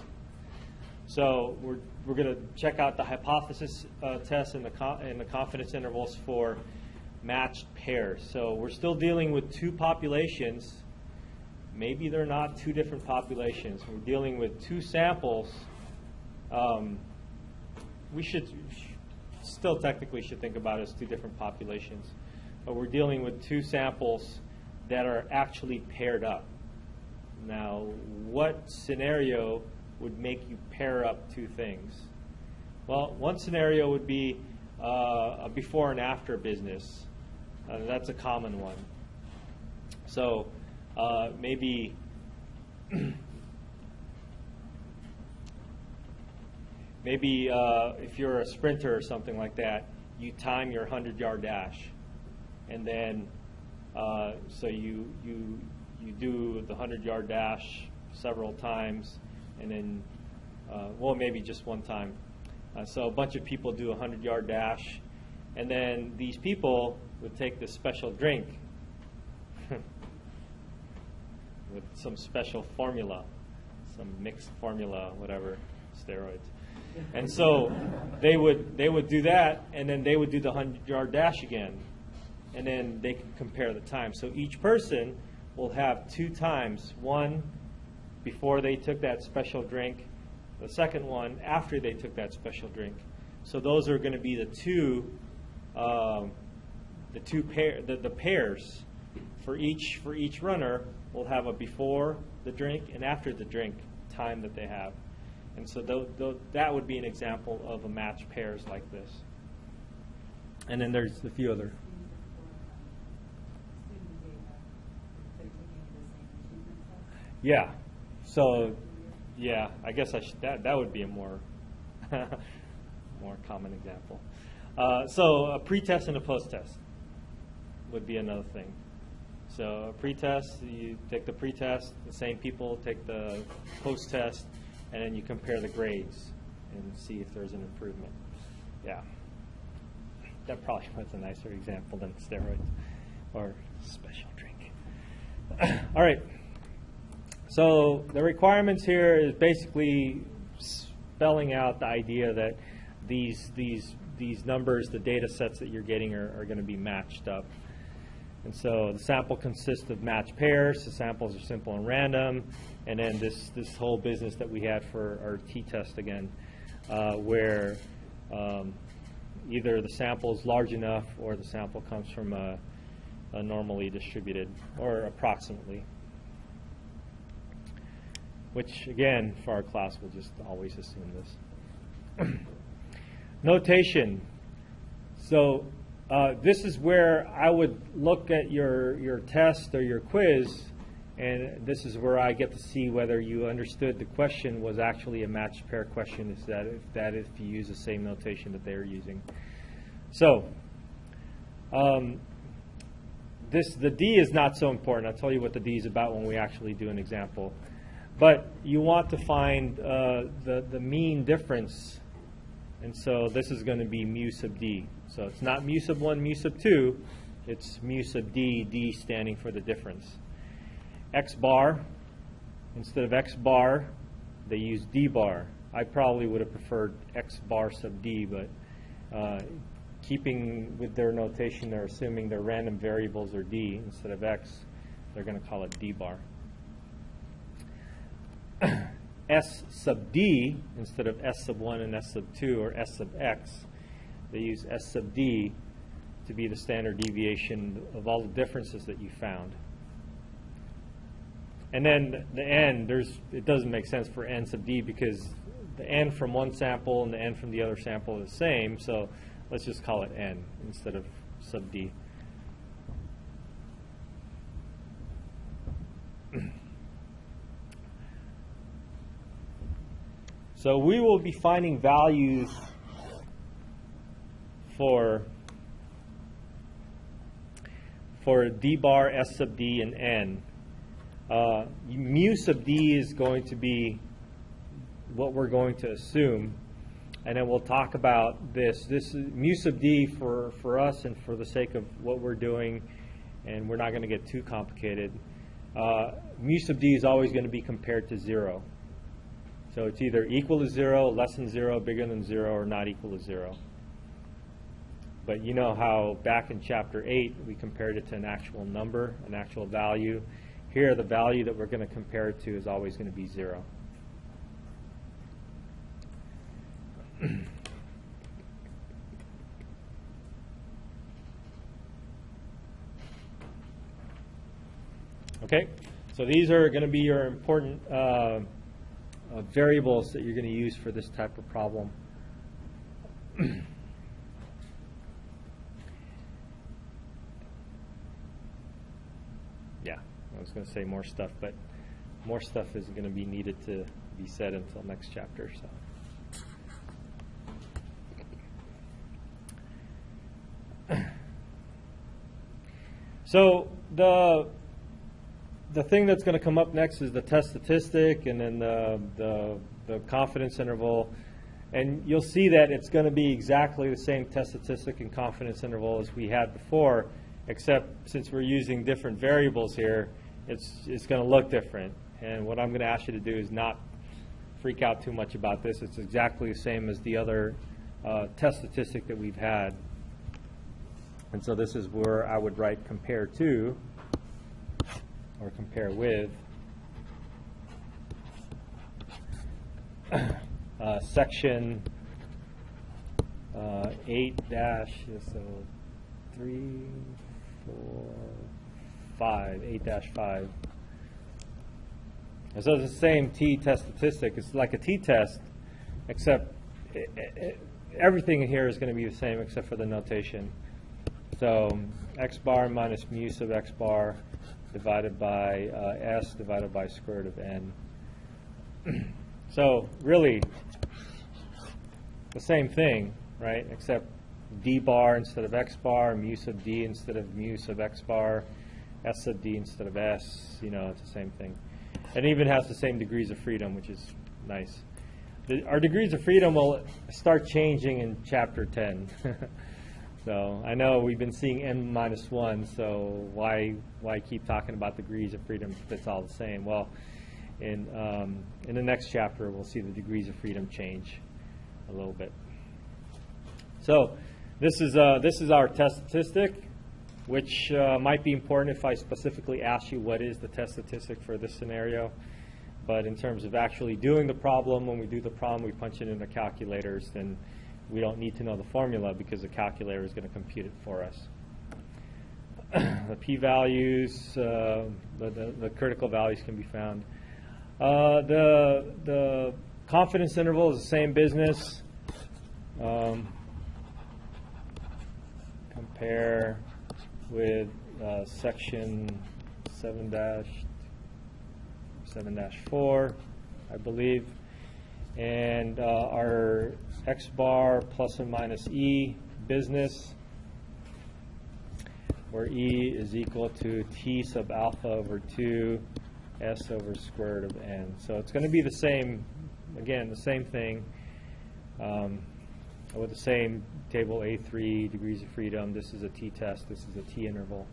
So we're going to check out the hypothesis test and the confidence intervals for matched pairs. So we're still dealing with two populations. Maybe they're not two different populations. We're dealing with two samples. We should still technically should think about it as two different populations. But we're dealing with two samples that are actually paired up. Now, what scenario would make you pair up two things? Well, one scenario would be a before and after business. That's a common one. So maybe if you're a sprinter or something like that, you time your 100-yard dash, and then so you do the 100-yard dash several times, and then maybe just one time. So a bunch of people do a 100-yard dash, and then these people would take this special drink with some special formula, some mixed formula, whatever, steroids. And so they would do that, and then they would do the 100-yard dash again, and then they could compare the time. So each person will have 2 times, one before they took that special drink, the second one after they took that special drink. So those are going to be the pairs for each runner will have a before the drink and after the drink time that they have. And so that would be an example of a match pairs like this. And then there's a few other. Yeah. So, yeah, I guess that would be a more more common example. So a pre-test and a post-test would be another thing. So a pre-test, you take the pre-test, the same people take the post-test, and then you compare the grades and see if there's an improvement. Yeah. That probably was a nicer example than steroids or special drink. All right. So the requirements here is basically spelling out the idea that these numbers, the data sets that you're getting are going to be matched up. And so the sample consists of matched pairs. The samples are simple and random. And then this whole business that we had for our t-test again, where either the sample is large enough or the sample comes from a normally distributed, or approximately. Which, again, for our class, we'll just always assume this. Notation. So this is where I would look at your test or your quiz, and this is where I get to see whether you understood the question was actually a matched pair question, is that if you use the same notation that they're using. So the D is not so important. I'll tell you what the D is about when we actually do an example. But you want to find the mean difference, and so this is going to be mu sub D. So it's not mu sub 1, mu sub 2, it's mu sub D, D standing for the difference. X bar, instead of X bar, they use D bar. I probably would have preferred X bar sub D, but keeping with their notation, they're assuming their random variables are D instead of X, they're going to call it D bar. S sub D, instead of S sub 1 and S sub 2, or S sub X, they use S sub D to be the standard deviation of all the differences that you found. And then the N, it doesn't make sense for N sub D because the N from one sample and the N from the other sample is the same, so let's just call it N instead of sub D. So we will be finding values for D bar, S sub D, and N. Mu sub D is going to be what we're going to assume, and then we'll talk about this. This is mu sub D for us and for the sake of what we're doing, and we're not going to get too complicated. Mu sub D is always going to be compared to 0. So it's either equal to 0, less than 0, bigger than 0, or not equal to 0. But you know how back in Chapter 8 we compared it to an actual number, an actual value. Here the value that we're going to compare it to is always going to be 0. Okay, so these are going to be your important variables that you're going to use for this type of problem. Yeah, I was going to say more stuff, but more stuff is going to be needed to be said until next chapter. So the thing that's going to come up next is the test statistic, and then the confidence interval. And you'll see that it's going to be exactly the same test statistic and confidence interval as we had before, except since we're using different variables here, it's going to look different. And what I'm going to ask you to do is not freak out too much about this. It's exactly the same as the other test statistic that we've had. And so this is where I would write compare to, or compare with, section 8 dash, so 3, 4, 5, 8-5. And so it's the same t-test statistic. It's like a t-test, except everything in here is going to be the same except for the notation. So x bar minus mu sub x bar divided by s divided by square root of n. So really the same thing, right? Except d bar instead of x bar, mu sub d instead of mu sub x bar, s sub d instead of s. You know, it's the same thing. And it even has the same degrees of freedom, which is nice. Our degrees of freedom will start changing in chapter 10. So I know we've been seeing n-1, so why keep talking about degrees of freedom if it's all the same? Well, in the next chapter, we'll see the degrees of freedom change a little bit. So this is our test statistic, which might be important if I specifically ask you what is the test statistic for this scenario. But in terms of actually doing the problem, when we do the problem, we punch it into calculators, then we don't need to know the formula because the calculator is going to compute it for us. The p-values, the critical values can be found. The confidence interval is the same business. Compare with section 7-4, I believe. And our x bar plus or minus e business, where e is equal to t sub alpha over 2 s over square root of n. So it's going to be the same, again, the same thing with the same table A3, degrees of freedom. This is a t-test. This is a t-interval.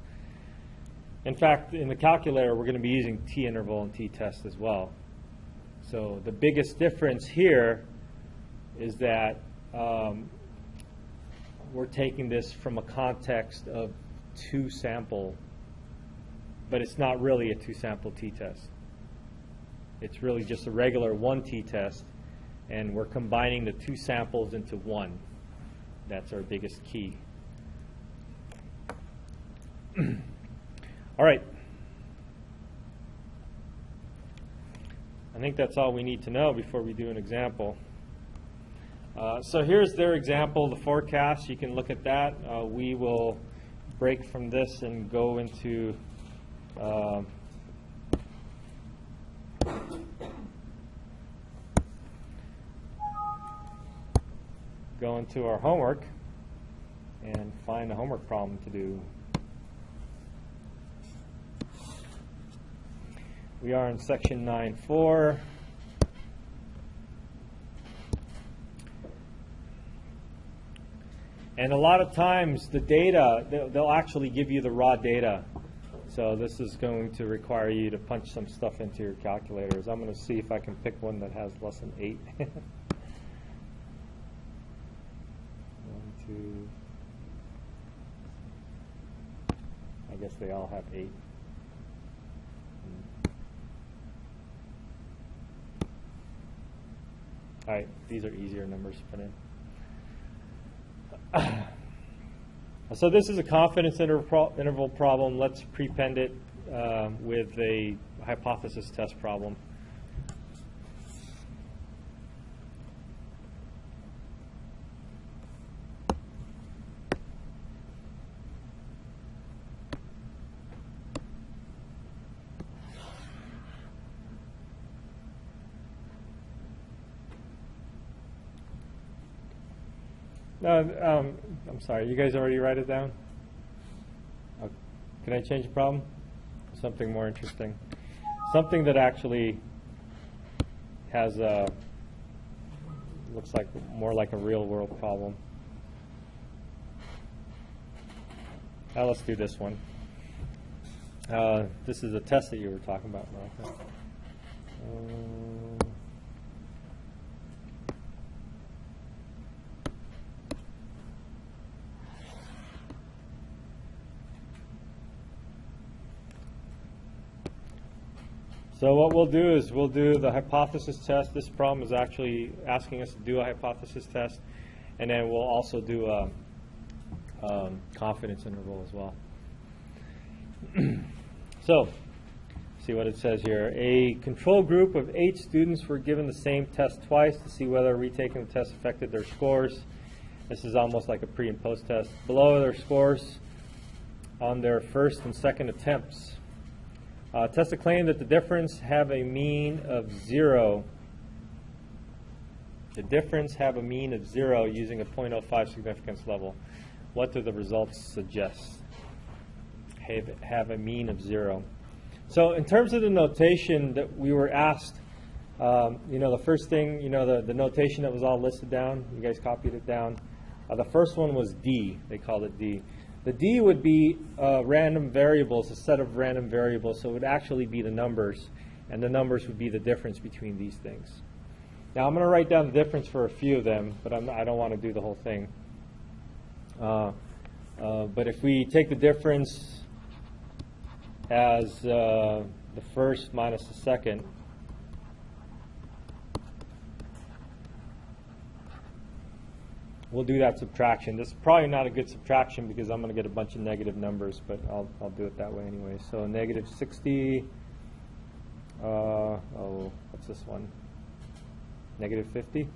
In fact, in the calculator, we're going to be using t-interval and t-test as well. So the biggest difference here is that we're taking this from a context of 2-sample, but it's not really a 2-sample t-test. It's really just a regular 1 t-test, and we're combining the 2 samples into 1. That's our biggest key. All right. I think that's all we need to know before we do an example. So here's their example, the forecast. You can look at that. We will break from this and go into our homework and find a homework problem to do. We are in section 9.4. And a lot of times the data, they'll actually give you the raw data. So this is going to require you to punch some stuff into your calculators. I'm going to see if I can pick one that has less than 8. 1, 2. I guess they all have 8. All right, these are easier numbers to put in. So this is a confidence interval problem. Let's prepend it with a hypothesis test problem. I'm sorry, you guys already write it down? Can I change the problem? Something more interesting. Something that actually has looks like more like a real world problem. Now let's do this one. This is a test that you were talking about, Monica. So what we'll do is we'll do the hypothesis test. This problem is actually asking us to do a hypothesis test, and then we'll also do a confidence interval as well. So, see what it says here. A control group of 8 students were given the same test twice to see whether retaking the test affected their scores. This is almost like a pre and post test. Below their scores on their first and second attempts. Test a claim that the difference have a mean of 0. The difference have a mean of 0 using a 0.05 significance level. What do the results suggest? Have a mean of 0. So in terms of the notation that we were asked, the first thing, the notation that was all listed down, you guys copied it down. The first one was D. They called it D. The D would be random variables, a set of random variables, so it would actually be the numbers, and the numbers would be the difference between these things. Now I'm going to write down the difference for a few of them, but I don't want to do the whole thing. But if we take the difference as the first minus the second, we'll do that subtraction. This is probably not a good subtraction because I'm going to get a bunch of negative numbers, but I'll do it that way anyway. So negative 60, what's this one? Negative 50.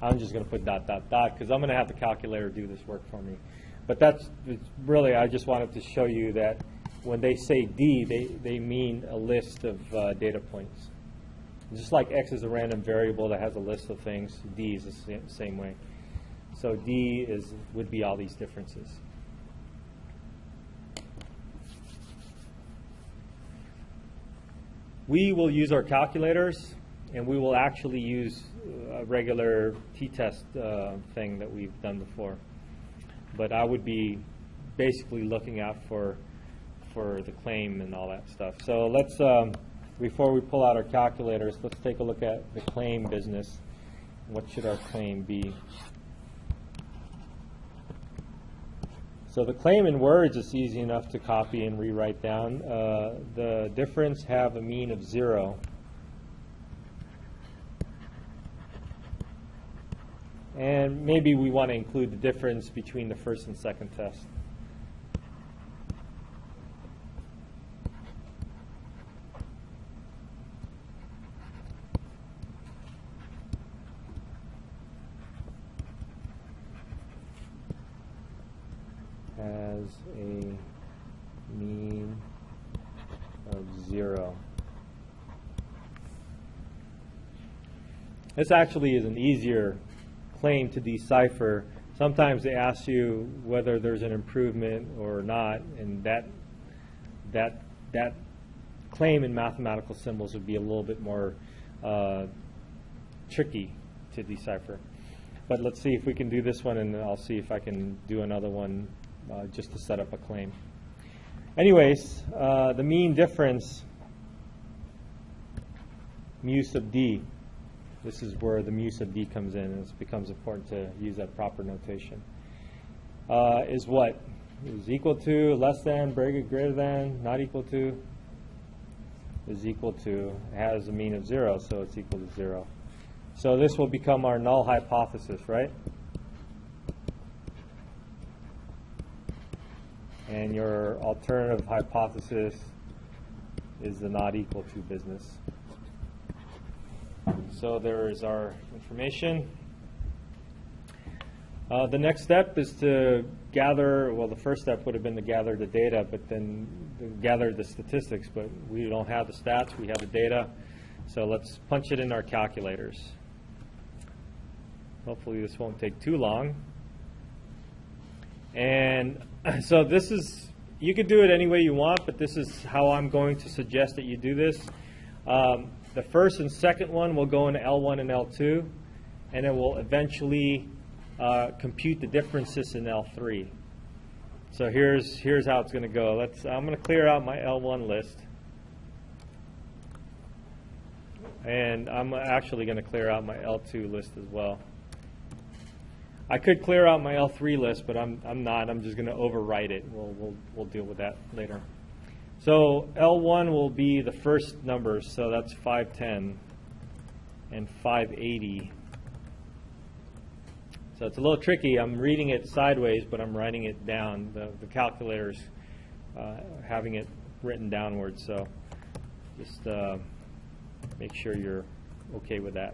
I'm just going to put dot, dot, dot because I'm going to have the calculator do this work for me. But that's really, I just wanted to show you that when they say D, they mean a list of data points. Just like X is a random variable that has a list of things, D is the same way. So D would be all these differences. We will use our calculators, and we will actually use a regular t-test thing that we've done before. But I would be basically looking out for the claim and all that stuff. So let's, before we pull out our calculators, let's take a look at the claim business. What should our claim be? So the claim in words is easy enough to copy and rewrite down. The difference have a mean of 0. And maybe we want to include the difference between the first and second test. Has a mean of 0. This actually is an easier claim to decipher. Sometimes they ask you whether there's an improvement or not, and that claim in mathematical symbols would be a little bit more tricky to decipher. But let's see if we can do this one, and I'll see if I can do another one just to set up a claim. Anyways, the mean difference, mu sub d. This is where the mu sub d comes in, and it becomes important to use that proper notation. Is what? Is equal to, less than, greater than, not equal to? Is equal to, has a mean of 0, so it's equal to 0. So this will become our null hypothesis, right? And your alternative hypothesis is the not equal to business. So there is our information. The next step is to gather, well, the first step would have been to gather the data, but then gather the statistics, but we don't have the stats, we have the data. So let's punch it in our calculators. Hopefully this won't take too long. And so this is, you could do it any way you want, but this is how I'm going to suggest that you do this. The first and second one will go into L1 and L2, and it will eventually compute the differences in L3. So here's how it's going to go. I'm going to clear out my L1 list, and I'm actually going to clear out my L2 list as well. I could clear out my L3 list, but I'm not. I'm just going to overwrite it. We'll deal with that later. So L1 will be the first numbers, so that's 510 and 580. So it's a little tricky. I'm reading it sideways, but I'm writing it down. The calculator's having it written downwards, so just make sure you're okay with that.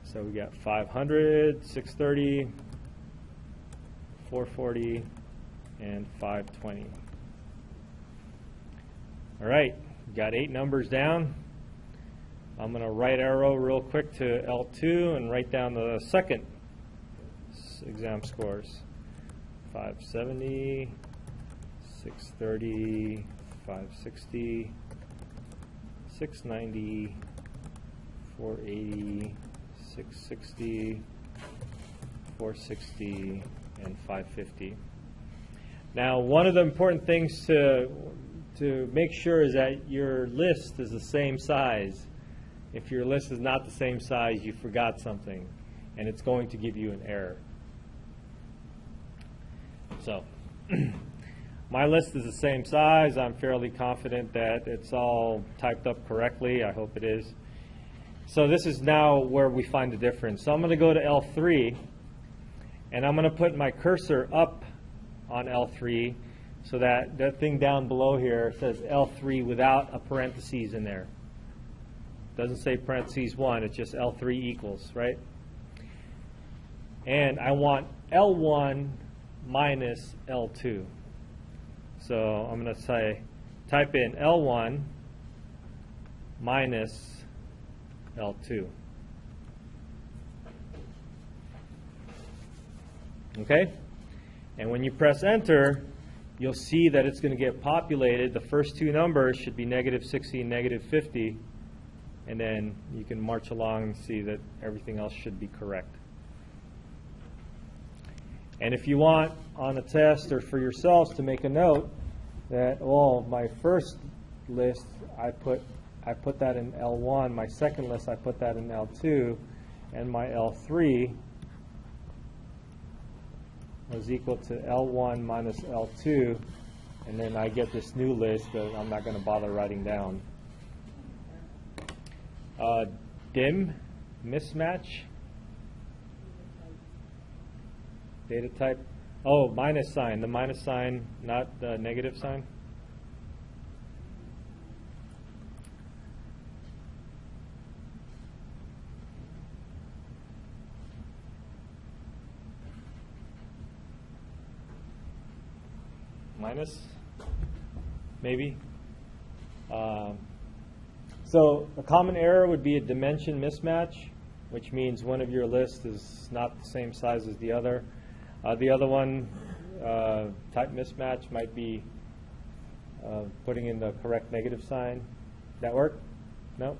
So we got 500, 630, 440, and 520. All right, got 8 numbers down. I'm going to right arrow real quick to L2 and write down the second exam scores. 570, 630, 560, 690, 480, 660, 460, and 550. Now, one of the important things to make sure is that your list is the same size. If your list is not the same size, you forgot something, and it's going to give you an error. So, my list is the same size. I'm fairly confident that it's all typed up correctly. I hope it is. So this is now where we find the difference. So I'm going to go to L3, and I'm going to put my cursor up on L3 so that that thing down below here says L3 without a parentheses in there. Doesn't say parentheses 1, it's just L3 equals, right? And I want L1 minus L2. So I'm going to say, type in L1 minus L2. Okay? And when you press enter, you'll see that it's going to get populated. The first 2 numbers should be negative 60 and negative 50. And then you can march along and see that everything else should be correct. And if you want on a test or for yourselves to make a note that, well, my first list, I put that in L1. My second list, I put that in L2. And my L3 was equal to L1 minus L2. And then I get this new list that I'm not going to bother writing down. DIM, mismatch, data type. Oh, minus sign. The minus sign, not the negative sign. Minus, maybe. So a common error would be a dimension mismatch, which means one of your lists is not the same size as the other. The other one, type mismatch, might be putting in the correct negative sign. That work? No?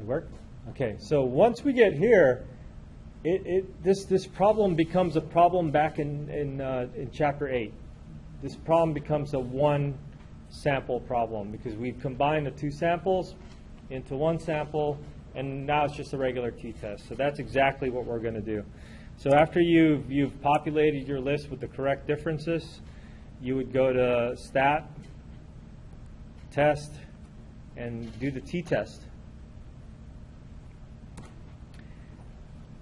Work? Okay, so once we get here, this problem becomes a problem back in Chapter 8. This problem becomes a one sample problem because we've combined the 2 samples into 1 sample, and now it's just a regular t-test. So that's exactly what we're going to do. So after you've populated your list with the correct differences, you would go to Stat, Test, and do the t-test.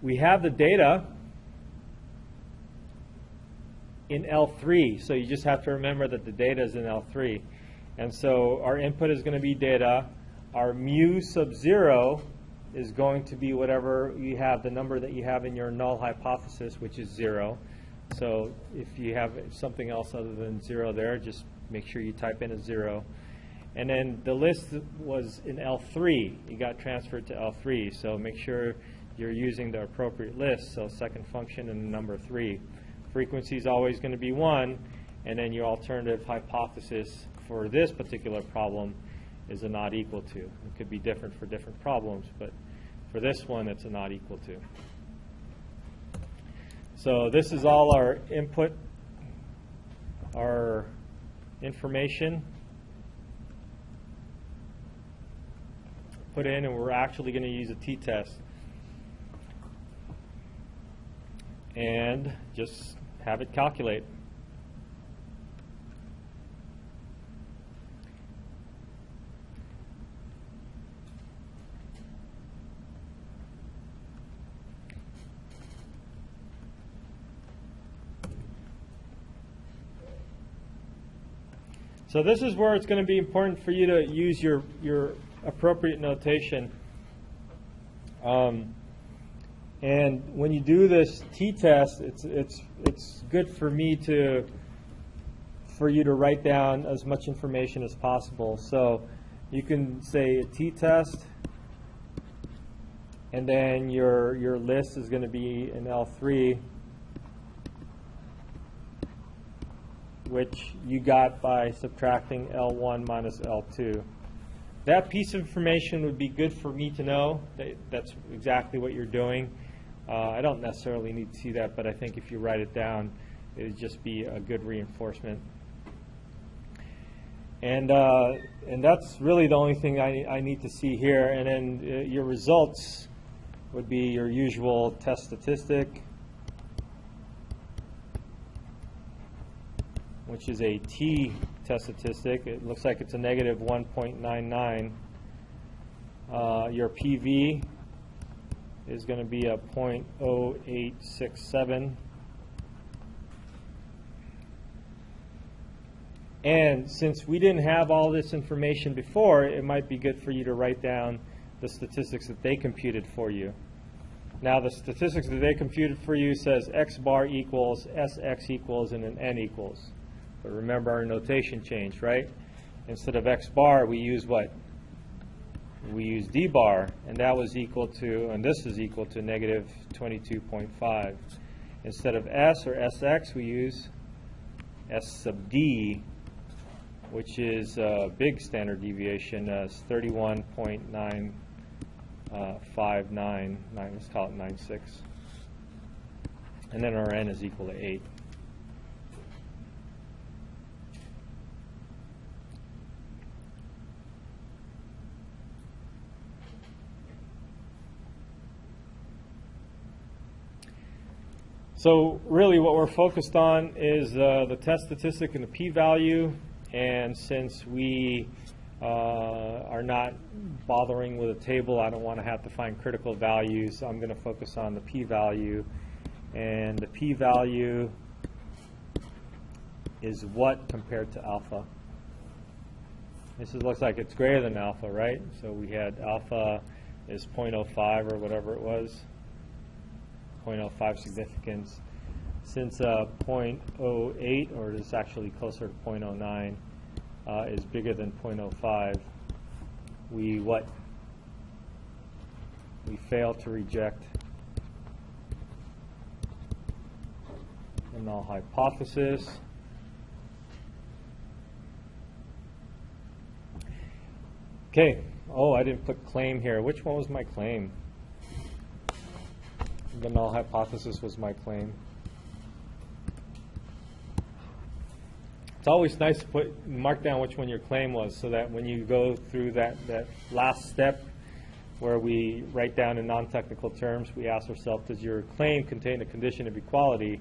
We have the data in L3, so you just have to remember that the data is in L3. And so our input is going to be data. Our mu sub 0 is going to be whatever you have, the number that you have in your null hypothesis, which is 0. So if you have something else other than 0 there, just make sure you type in a 0. And then the list was in L3. It got transferred to L3, so make sure you're using the appropriate list, so second function and number 3. Frequency is always going to be 1, and then your alternative hypothesis for this particular problem is a not equal to. It could be different for different problems, but For this one, it's a not equal to. So this is all our input, our information put in, and we're actually going to use a t-test and just have it calculate. So this is where it's going to be important for you to use your appropriate notation. And when you do this t-test, it's good for you to write down as much information as possible. So you can say a t-test, and then your list is going to be an L3, which you got by subtracting L1 minus L2. That piece of information would be good for me to know. That's exactly what you're doing. I don't necessarily need to see that, but I think if you write it down, it would just be a good reinforcement. And that's really the only thing I need to see here. And then your results would be your usual test statistic, which is a t-test statistic. It looks like it's a negative 1.99. Your PV is going to be a 0.0867. And since we didn't have all this information before, it might be good for you to write down the statistics that they computed for you. Now, the statistics that they computed for you says x bar equals, sx equals, and an n equals. But remember our notation changed, right? Instead of x bar, we use what? We use d bar, and that was equal to, and this is equal to negative 22.5. Instead of s or sx, we use s sub d, which is a big standard deviation, as 31.959, let's call it 96. And then our n is equal to 8. So really what we're focused on is the test statistic and the p-value, and since we are not bothering with a table, I don't want to have to find critical values, so I'm going to focus on the p-value, and the p-value is what compared to alpha? This looks like it's greater than alpha, right? So we had alpha is 0.05 or whatever it was. 0.05 significance. Since 0.08, or it's actually closer to 0.09, is bigger than 0.05, we what? We fail to reject the null hypothesis. Okay. Oh, I didn't put claim here. Which one was my claim? The null hypothesis was my claim. It's always nice to mark down which one your claim was, so that when you go through that last step where we write down in non-technical terms, we ask ourselves, does your claim contain a condition of equality?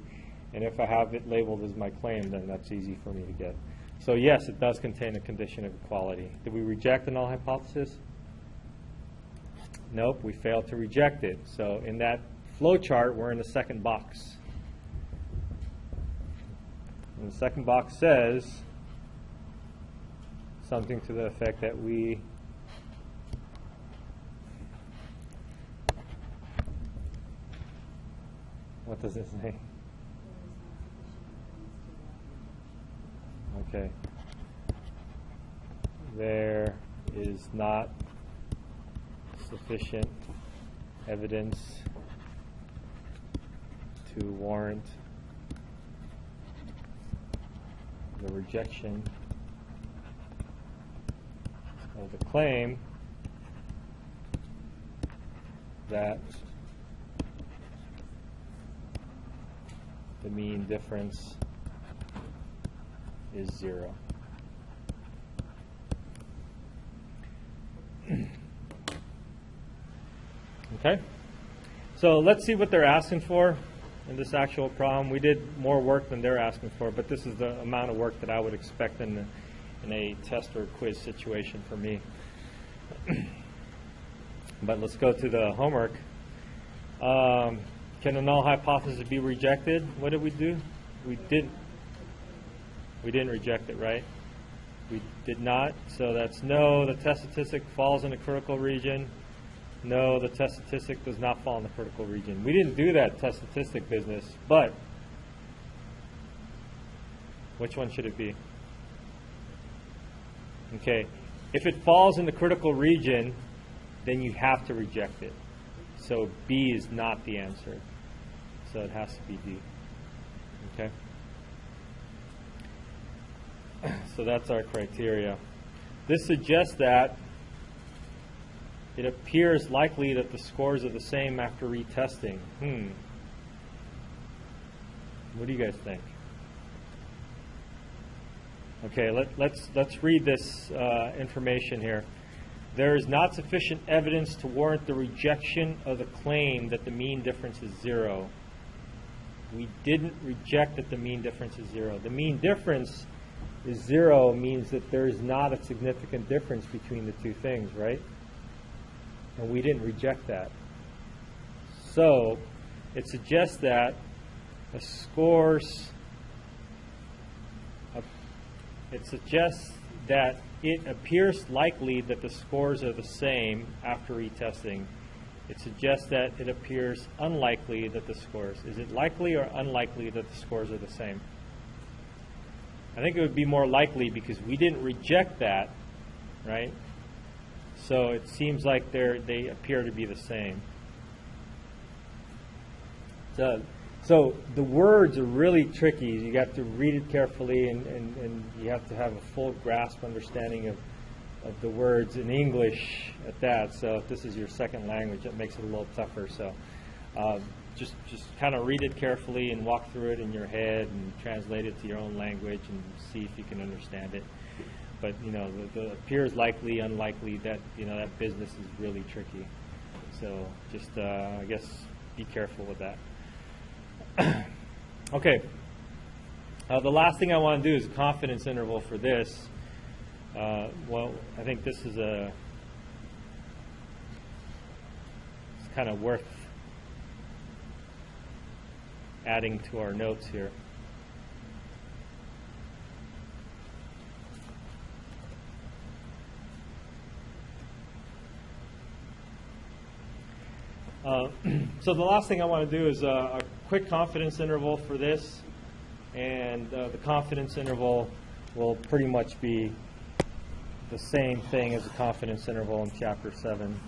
And if I have it labeled as my claim, then that's easy for me to get. So yes, it does contain a condition of equality. Did we reject the null hypothesis? Nope, we failed to reject it. So in that flow chart, we're in the second box. And the second box says something to the effect that we what does it say? Okay. There is not sufficient evidence to warrant the rejection of the claim that the mean difference is 0. Okay, so let's see what they're asking for in this actual problem. We did more work than they're asking for, but this is the amount of work that I would expect in a test or quiz situation for me. But let's go to the homework. Can a null hypothesis be rejected? What did we do? We didn't reject it, right? We did not, so that's no. The test statistic falls in the critical region. No, the test statistic does not fall in the critical region. We didn't do that test statistic business, but which one should it be? Okay, if it falls in the critical region, then you have to reject it. So B is not the answer. So it has to be D. Okay? So that's our criteria. This suggests that it appears likely that the scores are the same after retesting. What do you guys think? Okay, let's read this information here. There is not sufficient evidence to warrant the rejection of the claim that the mean difference is 0. We didn't reject that the mean difference is 0. The mean difference is 0 means that there is not a significant difference between the two things, right? And we didn't reject that. So it suggests that it suggests that it appears likely that the scores are the same after retesting. It suggests that it appears unlikely that the scores. Is it likely or unlikely that the scores are the same? I think it would be more likely because we didn't reject that, right? So it seems like they appear to be the same. So the words are really tricky. You have to read it carefully, and you have to have a full grasp understanding of the words in English at that. So if this is your second language, that makes it a little tougher. So just kind of read it carefully and walk through it in your head and translate it to your own language and see if you can understand it. But the appears likely, unlikely, that that business is really tricky. So just I guess be careful with that. Okay. The last thing I want to do is a confidence interval for this. Well, I think this is it's kind of worth adding to our notes here. So the last thing I want to do is a quick confidence interval for this, and the confidence interval will pretty much be the same thing as the confidence interval in Chapter 7.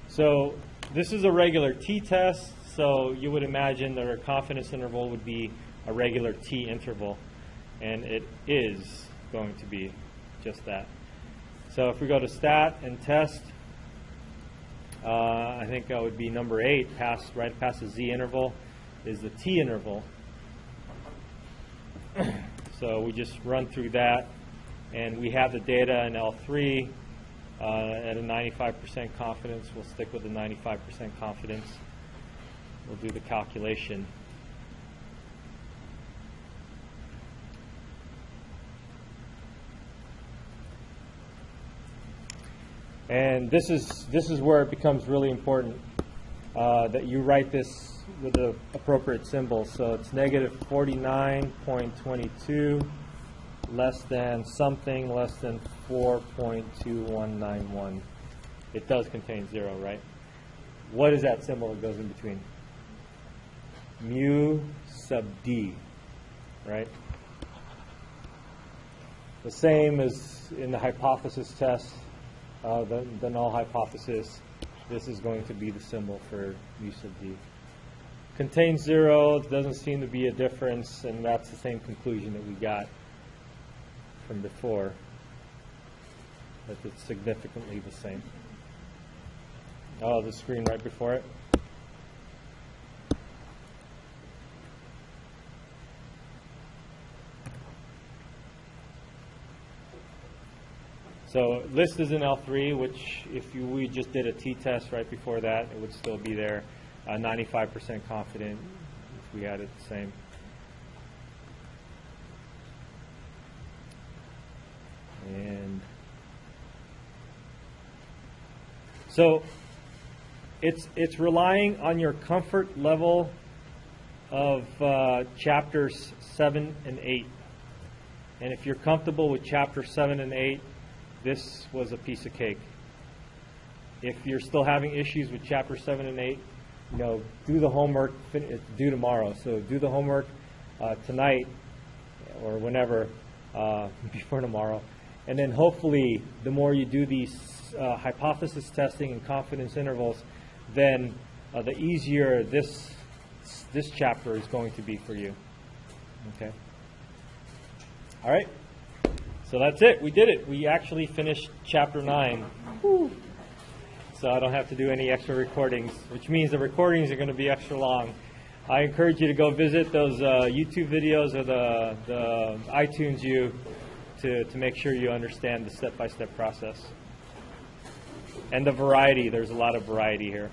So this is a regular t-test, so you would imagine that our confidence interval would be a regular t-interval. And it is going to be just that. So if we go to stat and test, I think that would be number 8, right past the z-interval, is the t-interval. So we just run through that, and we have the data in L3 at a 95% confidence. We'll stick with the 95% confidence. We'll do the calculation. And this is where it becomes really important that you write this with the appropriate symbol. So it's negative 49.22 less than something less than 4.2191. It does contain 0, right? What is that symbol that goes in between? Mu sub d, right? The same as in the hypothesis test. The null hypothesis, this is going to be the symbol for mu sub d. Contains 0, doesn't seem to be a difference, and that's the same conclusion that we got from before, but it's significantly the same. Oh, the screen right before it. So list is in L3, which if we just did a t-test right before that, it would still be there. 95% confident if we had it the same. And so it's relying on your comfort level of chapters 7 and 8. And if you're comfortable with chapter 7 and 8, this was a piece of cake. If you're still having issues with chapter 7 and 8, do the homework. It's due tomorrow, so do the homework tonight or whenever before tomorrow. And then hopefully, the more you do these hypothesis testing and confidence intervals, then the easier this chapter is going to be for you. Okay. All right. So that's it. We did it. We actually finished chapter 9. Whew. So I don't have to do any extra recordings, which means the recordings are going to be extra long. I encourage you to go visit those YouTube videos or the iTunes U to make sure you understand the step-by-step process. And the variety. There's a lot of variety here.